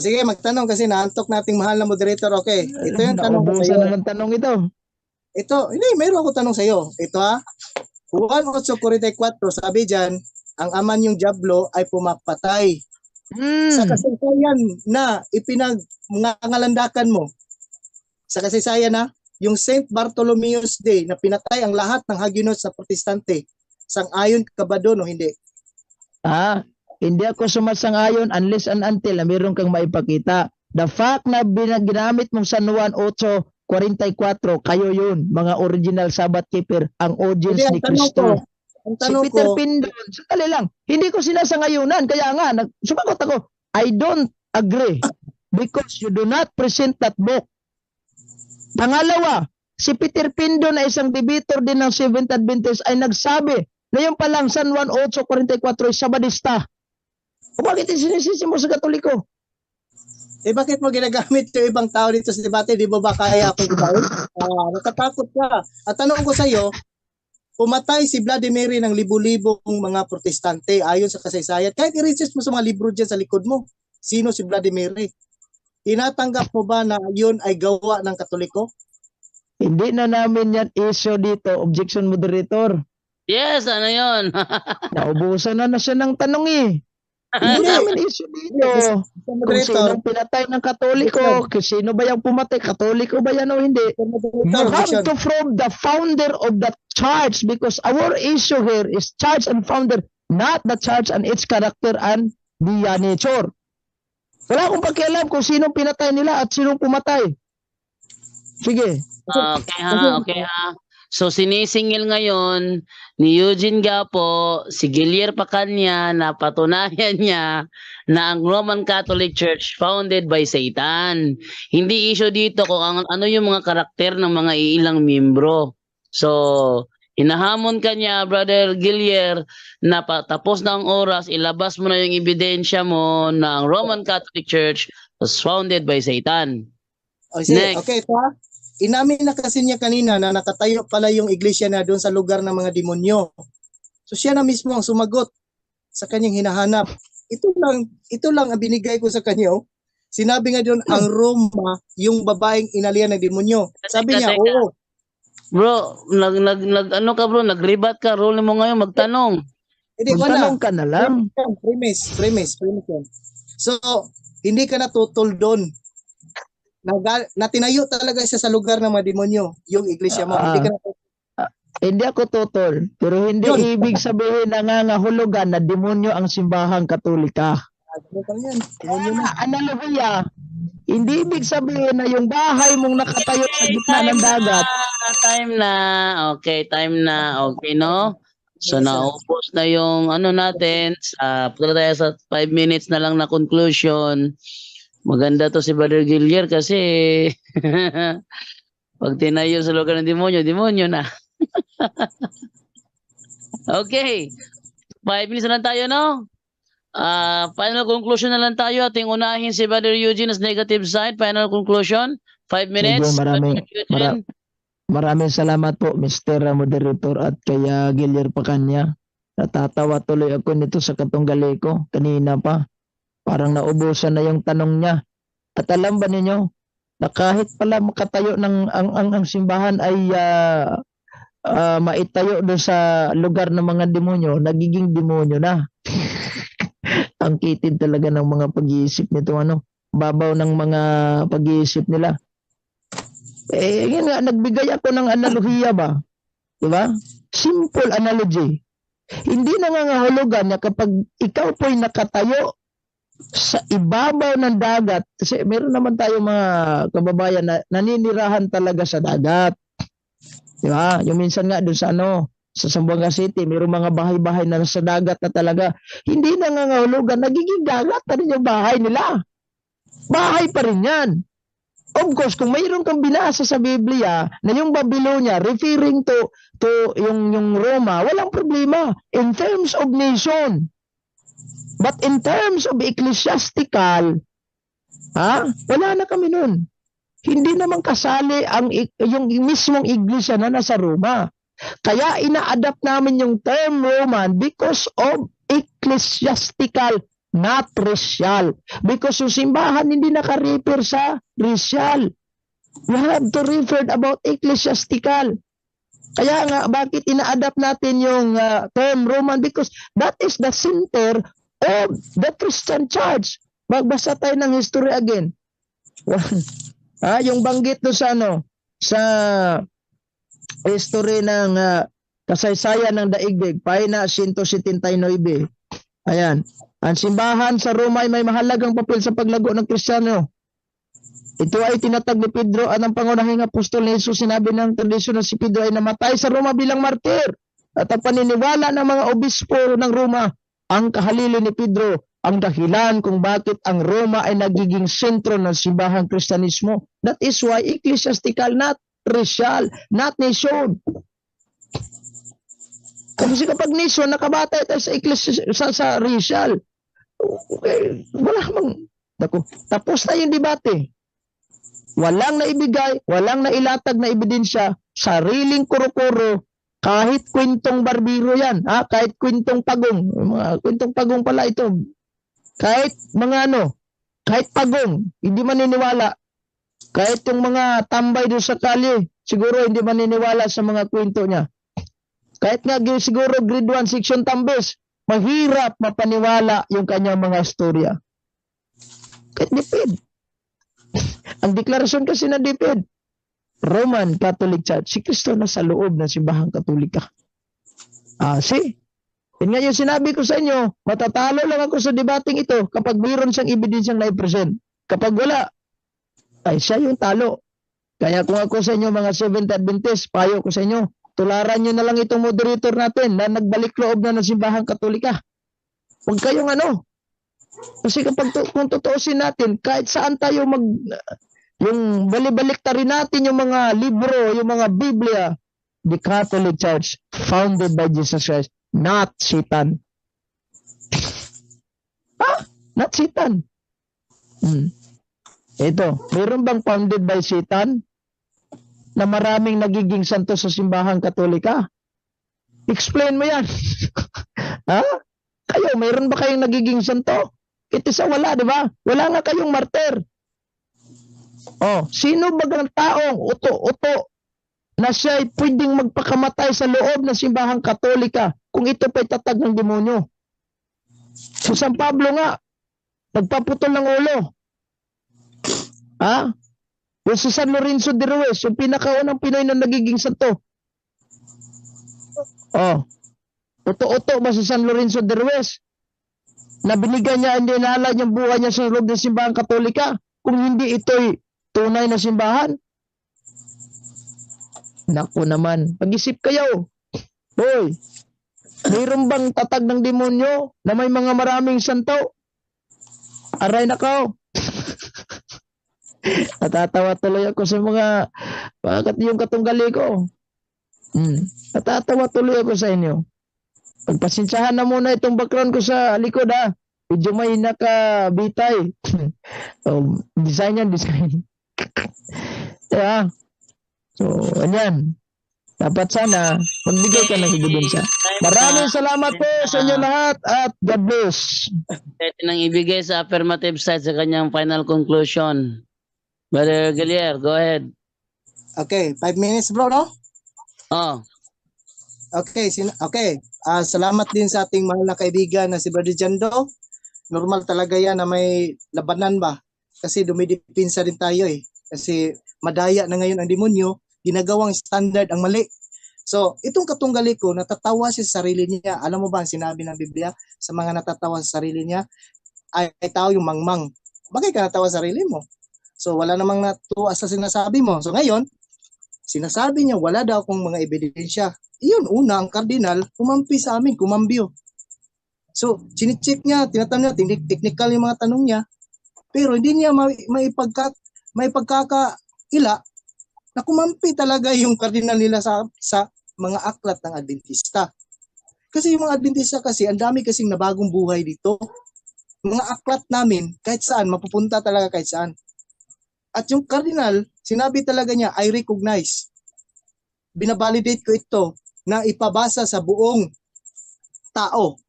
Sige, magtanong kasi naantok nating mahal na moderator. Okay, ito yung tanong ko Naubusan sa'yo. naman tanong ito. Ito, hindi, mayroon ako tanong sa'yo. Ito ha, 1844, sabi dyan, ang aman yung Diablo ay pumapatay. Sa kasaysayan na ipinangangalandakan mo, sa kasaysayan na, yung Saint Bartolomeo's Day na pinatay ang lahat ng Huguenot sa Protestante, sang-ayon ka ba doon o hindi? Hindi ako sumasang-ayon unless and until na meron kang maipakita. The fact na ginamit mong San Juan 8:44, kayo yun, mga original Sabbath keeper, ang audience Hindi, ni Cristo. ang Si tanong Peter ko, Pindon, sandali lang, hindi ko sinasangayunan, kaya nga, sumagot ako, I don't agree because you do not present that book. Pangalawa, si Peter Pindon na isang debater din ng Seventh Adventist ay nagsabi na yung palang San Juan 8:44 ay Sabadista. O bakit sinisisi mo sa Katoliko? bakit mo ginagamit yung ibang tao dito sa debate? Di mo ba kaya akong gawin? Natatakot ka. At tanong ko sa iyo, pumatay si Vladimir ng libu-libong mga protestante ayon sa kasaysayan. Kahit i-research mo sa mga libro dyan sa likod mo, sino si Vladimir? Tinatanggap mo ba na yun ay gawa ng Katoliko? Hindi na namin yan issue dito, objection moderator. Yes, ano yun? Naubusan na siya ng tanong eh. Hindi namin issue dito. Kung sino pinatay ng Katoliko, kung sino ba yung pumatay, Katoliko ba yan o hindi. You have to prove the founder of the church because our issue here is church and founder, not the church and its character and the nature. Wala akong pakialam kung sino pinatay nila at sino pumatay. Sige. Okay ha. So sinisingil ngayon ni Eugene Gapo si Gilier Pacanya na patunayan niya na ang Roman Catholic Church founded by Satan. Hindi issue dito kung ano yung mga karakter ng mga ilang membro. So hinahamon ka niya, Brother Gilier, na tapos na ang oras, ilabas mo na yung ebidensya mo na ang Roman Catholic Church was founded by Satan. Next. Okay, ito ha. Inamin na kasi niya kanina na nakatayo pala yung iglesia na doon sa lugar ng mga demonyo. So siya na mismo ang sumagot sa kanyang hinahanap. Ito lang ang binigay ko sa kanya. Sinabi nga doon ang Roma yung babaeng inalian ng demonyo. Sabi niya, oo. Bro, ano ka bro, nagribat ka, role mo ngayon magtanong. Magtanong ka na lang. Premise yan. So, hindi ka natutol doon. Na tinayo talaga siya sa lugar ng mga demonyo, yung iglesia mo. Hindi ako tutol, pero hindi ibig sabihin na nangangahulugan na demonyo ang simbahang Katolika. Analogiya, hindi ibig sabihin na yung bahay mong nakatayo sa gitna ng dagat. Time na. Okay, no? So naubos na yung ano natin. Punta tayo sa 5 minutes na lang na conclusion. Maganda to si Brother Gilier kasi pag tinayo sa lugar ng demonyo na. Okay. 5 minutes na lang tayo, no? Final conclusion na lang tayo. Ating unahin si Brother Eugene as negative side. Final conclusion. 5 minutes. Sige, maraming salamat po, Mr. Moderator at kaya Gilier Pacanya. Natatawa tuloy ako nito sa katunggali ko. Kanina pa. Parang naubusan na yung tanong niya. At alam ba ninyo, na kahit pala makatayo ng ang simbahan ay maitayo doon sa lugar ng mga demonyo, nagiging demonyo na. Ang kitid talaga ng mga pag-iisip nito, babaw ng mga pag-iisip nila. Yun nga, nagbigay ako ng analohiya ba? Diba? Simple analogy. Hindi nangangahulugan na kapag ikaw po'y nakatayo sa ibabaw ng dagat, kasi meron naman tayo mga kababayan na naninirahan talaga sa dagat. Di ba? Yung minsan nga doon sa sa Zamboanga City, mayroong mga bahay-bahay na sa dagat na talaga. Hindi nangangahulugan, nagiging dagat na rin yung bahay nila. Bahay pa rin yan. Of course, kung mayroon kang binasa sa Biblia na yung Babylonia referring to yung Roma, walang problema in terms of nation. But in terms of ecclesiastical, wala na kami nun. Hindi naman kasali yung mismong iglesia na nasa Roma. Kaya ina-adapt namin yung term Roman because of ecclesiastical, not racial. Because yung simbahan hindi naka-refer sa racial. You have to refer about ecclesiastical. Kaya nga, bakit ina-adapt natin yung term Roman? Because that is the center of the Christian Church. Magbasa tayo ng history again. Yung banggit do sa sa history ng kasaysayan ng daigdig, pahina 179. Ayan. Ang simbahan sa Roma ay may mahalagang papel sa paglago ng Kristiyano. Ito ay tinatag ni Pedro at ang pangunahing apostol ni Jesus. Sinabi ng tradisyon na si Pedro ay namatay sa Roma bilang martir. At ang paniniwala ng mga obispo ng Roma, ang kahalili ni Pedro, ang dahilan kung bakit ang Roma ay nagiging sentro ng simbahang Kristiyanismo. That is why ecclesiastical, not racial, not nation. Kasi kapag nation, nakabatay tayo sa racial. Okay, wala mang, tapos na yung debate. Walang naibigay, walang nailatag na ebidensya, sariling kuro-kuro, kahit kwentong barbiro yan, kahit kwentong pagong, mga kwentong pagong pala ito, kahit mga kahit pagong, hindi maniniwala. Kahit yung mga tambay doon sa kalye, siguro hindi maniniwala sa mga kwento niya. Kahit nga siguro grade 1 section tambes, mahirap mapaniwala yung kanyang mga istorya. Kahit DepEd. Ang deklarasyon kasi ng DepEd, Roman Catholic Church, si Kristo na sa loob ng simbahang Katolika. Yan nga yung sinabi ko sa inyo, matatalo lang ako sa debating ito kapag mayroon siyang ebidensyang na-present. Kapag wala, ay siya yung talo. Kaya kung ako sa inyo mga Seventh Adventist, payo ko sa inyo, tularan nyo na lang itong moderator natin na nagbalik loob na ng simbahang Katolika. Huwag kayong kasi kapag kung tutuusin natin, kahit saan tayo yung balibalik rin natin yung mga libro, yung mga Biblia, the Catholic Church, founded by Jesus Christ, not Satan. Not Satan. Ito, mayroon bang founded by Satan na maraming nagiging santo sa simbahang Katolika? Explain mo yan. Kayo, mayroon ba kayong nagiging santo? Ito sa wala, di ba? Wala nga kayong martir. Sino ba ang taong uto-uto na siya'y pwedeng magpakamatay sa loob ng simbahang Katolika kung ito pa'y tatag ng demonyo? Si San Pablo nga, nagpaputol ng ulo. Yung si San Lorenzo de Ruiz, yung pinakaunang Pinoy na nagiging santo. Uto-uto ba si San Lorenzo de Ruiz? Na binigyan niya, hindi naalala niyang buhay niya sa loob ng simbahang Katolika kung hindi ito'y tunay na simbahan? Naku naman, pag-isip kayo. Boy, mayroon bang tatag ng demonyo na may mga maraming santo? Aray nakaw. Natatawa tuloy ako sa yung katunggali ko. Natatawa tuloy ako sa inyo. Pagpasensyahan na muna itong background ko sa likod Medyo may nakabitay. Design. Yeah. So, ayan. Dapat sana magbigay ka ng ebidensya. Maraming salamat po sa inyo lahat at God bless. Pwede nang ibigay sa affirmative side sa kanyang final conclusion. Brother Galier, go ahead. Okay, 5 minutes bro, no? Okay, salamat din sa ating mahal na kaibigan na si Brother Jando. Normal talaga yan na may labanan ba? Kasi dumidipinsa din tayo Kasi madaya na ngayon ang demonyo, ginagawang standard ang mali. So, itong katunggali ko, natatawa siya sa sarili niya. Alam mo ba ang sinabi ng Biblia sa mga natatawa sa sarili niya? ay tao yung mangmang. Bakit ka natawa sa sarili mo? So wala namang natuwa sa sinasabi mo. So ngayon, sinasabi niya wala daw akong mga ebidensya. Iyon una, ang kardinal, kumampi sa amin, kumambyo. So, chinicheck niya, tinatanong niya, technical yung mga tanong niya, pero hindi niya maipagkakaila na kumampi talaga yung kardinal nila sa mga aklat ng Adventista. Kasi yung mga Adventista kasi, ang dami kasing nabagong buhay dito. Mga aklat namin, kahit saan, mapupunta talaga kahit saan. At yung kardinal, sinabi talaga niya, I recognize. Binabalidate ko ito na ipabasa sa buong tao,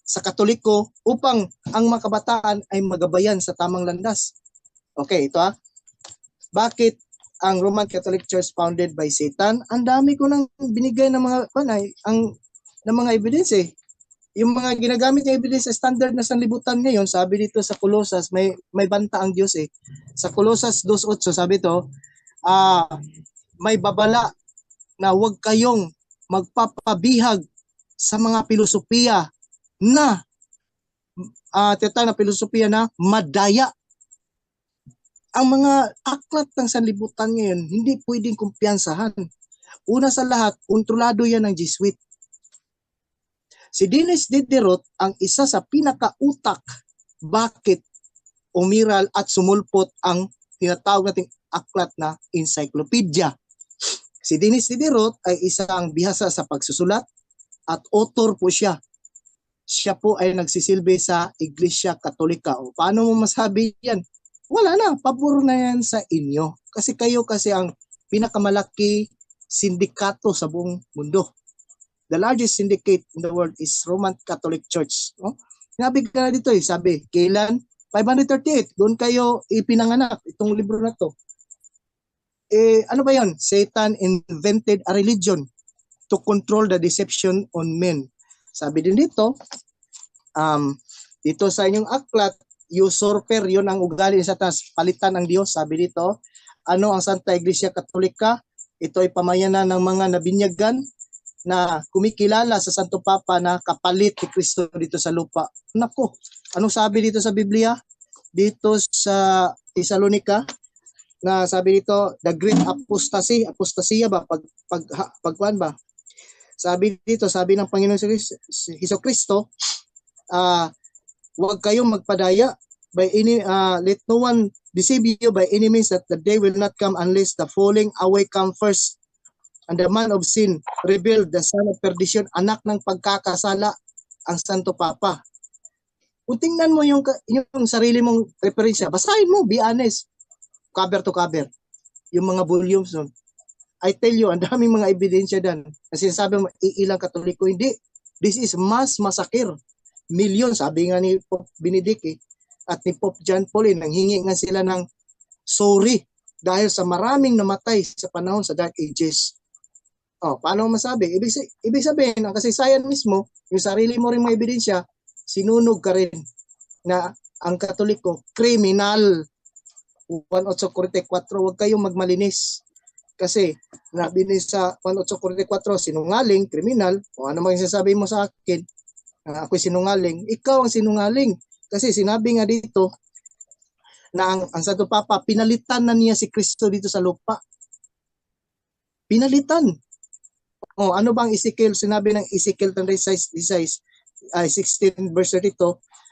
sa Katoliko, upang ang mga kabataan ay magabayan sa tamang landas. Okay, ito Bakit ang Roman Catholic Church founded by Satan? Ang dami ko nang binigay ng mga ng mga evidence. Yung mga ginagamit ng evidence standard na sanlibutan ngayon, sabi dito sa Colossus, may banta ang Diyos Sa Colossus 2:8 sabi to, may babala na huwag kayong magpapabihag sa mga filosofiya na filosofiya na madaya. Ang mga aklat ng sanlibutan ngayon hindi pwedeng kumpiyansahan. Una sa lahat, kontrolado yan ng Jesuit. Si Dennis Diderot ang isa sa pinakautak bakit umiral at sumulpot ang tinatawag nating aklat na encyclopedia. Si Dennis Diderot ay isang bihasa sa pagsusulat at author po siya. Siya po ay nagsisilbi sa Iglesia Katolika. O paano mo masabi yan? Wala na, pabor na yan sa inyo. Kasi kayo kasi ang pinakamalaki sindikato sa buong mundo. The largest syndicate in the world is Roman Catholic Church. No? Sinabi ka na dito sabi, kailan? 538, doon kayo ipinanganak, itong libro na to. Ano ba yon? Satan invented a religion to control the deception on men. Sabi din dito, dito sa inyong aklat, usurper, yon ang ugali sa taas, palitan ng Diyos. Sabi dito, ano ang Santa Iglesia Katolika? Ito ay pamayanan ng mga nabinyagan na kumikilala sa Santo Papa na kapalit ni Kristo dito sa lupa. Nako, anong sabi dito sa Biblia? Dito sa Thessalonica, na sabi dito, the great apostasy, apostasya ba? Pagkuhan ba? Sabi dito, sabi ng Panginoon Hesus Kristo, huwag kayong magpadaya by any, let no one deceive you by any means, that the day will not come unless the falling away come first, and the man of sin revealed, the son of perdition, anak ng pagkakasala, ang Santo Papa. Kung tingnan mo yung sarili mong referensya, basahin mo, be honest, cover to cover, yung mga volumes nun. I tell you, ang daming mga ebidensya dan. Kasi sabi mo, iilang Katoliko, hindi. This is mass massacre. Million, sabi nga ni Pope Benedict at ni Pope John Paul, nanghingi nga sila ng sorry dahil sa maraming namatay sa panahon sa Dark Ages. Paano masabi? Ibig sabihin, ang kasaysayan mismo, yung sarili mo rin mga ebidensya, sinunog ka rin na ang Katoliko, kriminal. 1844, huwag kayong magmalinis. Kasi, nabi ni sa 1844, sinungaling, kriminal, o ano mang sasabi mo sa akin, ako'y sinungaling, ikaw ang sinungaling. Kasi sinabi nga dito, na ang Santo Papa, pinalitan na niya si Kristo dito sa lupa. Pinalitan. Ano bang Ezekiel? Sinabi ng Ezekiel 16 verse 32,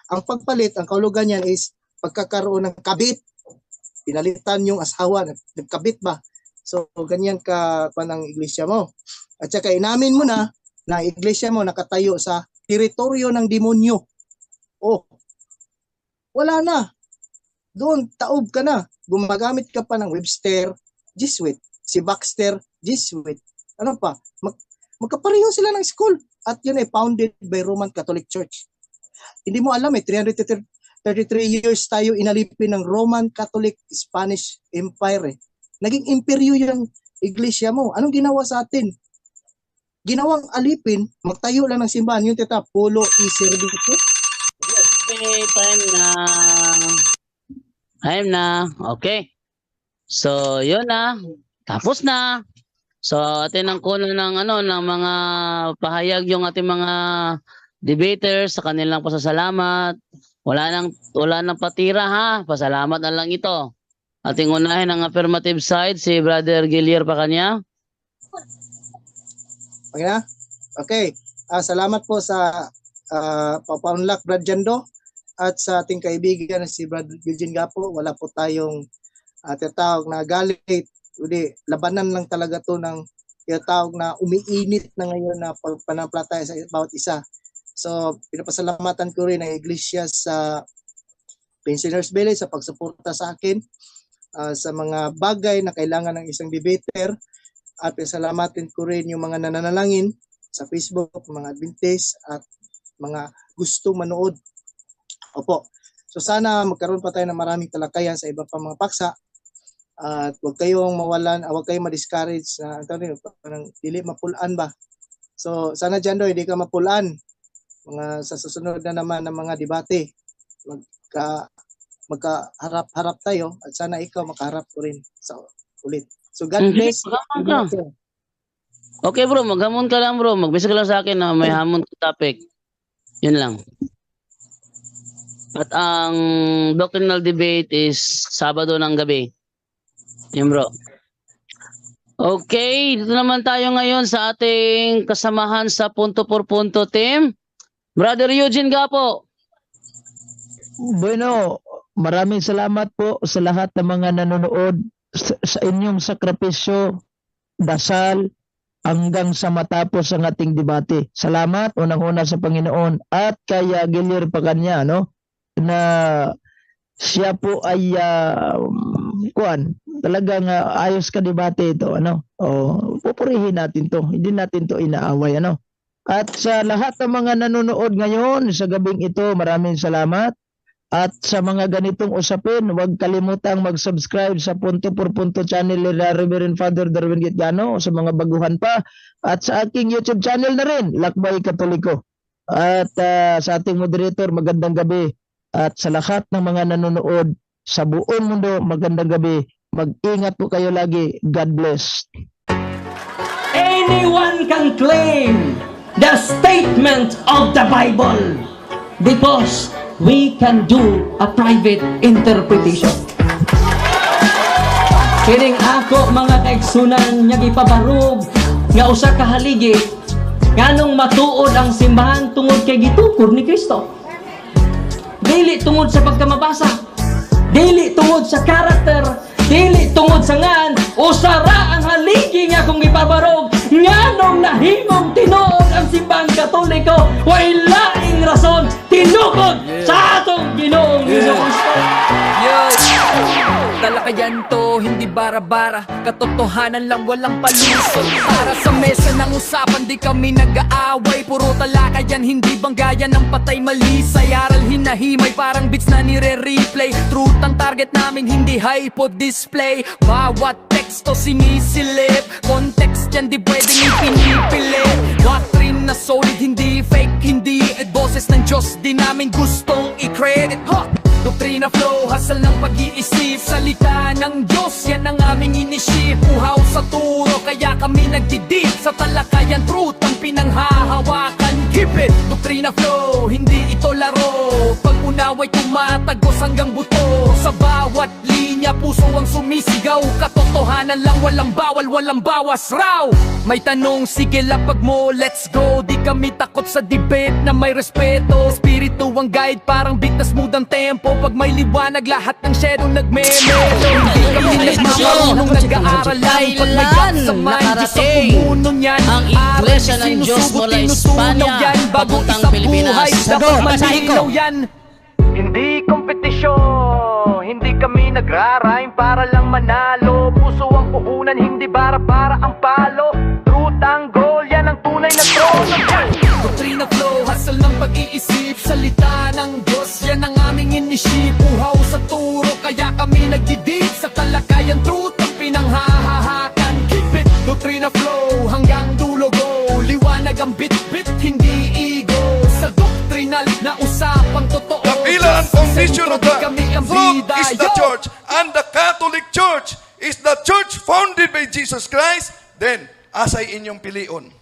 ang pagpalit, ang kahulugan niyan is pagkakaroon ng kabit. Pinalitan yung asawa, nagkabit ba? So, ganyan ka ng iglesia mo. At saka inamin mo na iglesia mo nakatayo sa teritoryo ng demonyo. Wala na. Doon, taob ka na. Gumagamit ka pa ng Webster, Jesuit. Si Baxter, Jesuit. Ano pa? Magkapareho sila ng school. At yun ay founded by Roman Catholic Church. Hindi mo alam 333 years tayo inalipin ng Roman Catholic Spanish Empire. Naging imperyo yung iglesia mo. Anong ginawa sa atin? Ginawang alipin, magtayo lang ng simbahan. Yung Polo y Servicio. Okay, time na. Okay. So, yun na. Tapos na. So, atin ang kuno ng mga pahayag yung ating mga debaters sa kanilang pasasalamat. Wala nang patira ha. Pasalamat na lang ito. Ating unahin ang affirmative side, si Brother Gilier pa kanya. Okay na? Okay. Salamat po sa papa-unlock Brad Jando at sa ating kaibigan si Brad Eugene Gapo. Wala po tayong tinatawag na galit. Kundi labanan lang talaga to ng tinatawag na umiinit na ngayon na pagpanampalataya sa bawat isa. So, pinapasalamatan ko rin ang iglesia sa Pensioners Village sa pagsuporta sa akin sa mga bagay na kailangan ng isang debater, at pasalamatin ko rin yung mga nananalangin sa Facebook, mga Adventist at mga gusto manood. Opo. So sana magkaroon pa tayo ng maraming talakayan sa iba pang mga paksa, at huwag kayong mawalan, huwag kayong ma-discourage na parang dili mapulaan ba. So sana Jando, hindi ka mapulaan. Mga sa susunod na naman ng mga debate, magkaharap-harap tayo, at sana ikaw makaharap ko rin sa ulit. So God bless. Okay bro, maghamon ka lang bro. Magbisa ka lang sa akin na may hamon ka topic. Yun lang. At ang doctrinal debate is Sabado ng gabi. Yun bro. Okay, dito naman tayo ngayon sa ating kasamahan sa punto por punto team. Brother Eugene Gapo. Bueno, maraming salamat po sa lahat ng mga nanonood sa inyong sakripisyo, dasal, hanggang sa matapos ang ating debate. Salamat unang-una sa Panginoon at kay Gilier pa kanya, no? Na siya po ay talagang ayos ka debate ito, ano? Pupurihin natin to. Hindi natin to inaaway, ano? At sa lahat ng mga nanonood ngayon sa gabing ito, maraming salamat. At sa mga ganitong usapin, huwag kalimutang mag-subscribe sa Punto por Punto channel ni Reverend Father Darwin Gitgano sa mga baguhan pa. At sa aking YouTube channel na rin, Lakbay Katoliko. At sa ating moderator, magandang gabi. At sa lahat ng mga nanonood sa buong mundo, magandang gabi. Mag-ingat po kayo lagi. God bless. Anyone can claim the statement of the Bible because we can do a private interpretation. Kining ako mga kaigsunan nga gipabarog nga usa ka haligi nganong matuod ang simbahan tungod kay gitukod ni Kristo. Dili tungod sa pagkamabasa, dili tungod sa karakter, dili tungod sa ngan, usara ang haligi nga kung ipabarog nganong nahimong tinuod ang simbahan Katoliko, way laing rason tinukod sa atong Ginoong Hesus-Kristo. Talakayan to, hindi bara-bara, katotohanan lang, walang palusot. Para sa mesa ng usapan, di kami nag-aaway. Puro talakayan, hindi banggayan ng patay malisay. Aral hinahimay, parang beats na nire-replay. Truth ang target namin, hindi hypo display. Bawat teksto sinisilip, context yan di pwedeng ipinipilit. Doctrine na solid, hindi fake, hindi boses ng Diyos, di namin gustong i-credit. Doktrina flow, hasal ng pag-iisip, salita ng Diyos, yan ang aming inisip. Uhaw sa turo, kaya kami nagdidip sa talakayan, truth ang pinanghahawakan. Keep it! Doktrina flow, hindi ito laro. Pag-unaway tumatagos hanggang buto. Sa bawat linya, puso ang sumisigaw. Katotohanan lang, walang bawal, walang bawas raw. May tanong, sige lapag mo, let's go. Di kami takot sa debate na may respeto. Espiritu ang guide, parang bigtas mudang tempo. Pag may liwanag, lahat ng shadow nagme-medo. Hindi kami nagmamarunong nag-aaral lang. Pag may gap sa mind, Diyos ang pumuno niyan. Ang Iglesia ng Diyos mula Espanya, papuntang Pilipinas. Dapat malinaw yan. Hindi kompetisyon, hindi kami nagrarime para lang manalo. Puso ang puhunan, hindi bara-bara ang palo. Truth ang goal, yan ang tunay na trono. Doktrina flow, hasal ng pag-iisip, salita ng Diyos, yan ang aming inisip. Uhaw sa turo, kaya kami nagdidip sa talakayan, truth ang pinanghahahakan. Keep it, doktrina flow, hanggang dulo go. Liwanag ang bit-bit, hindi ego. Sa doktrinal na usapang totoo. The pillar and foundation of the truth is the church, and the Catholic Church is the church founded by Jesus Christ. Then, asay inyong pilion.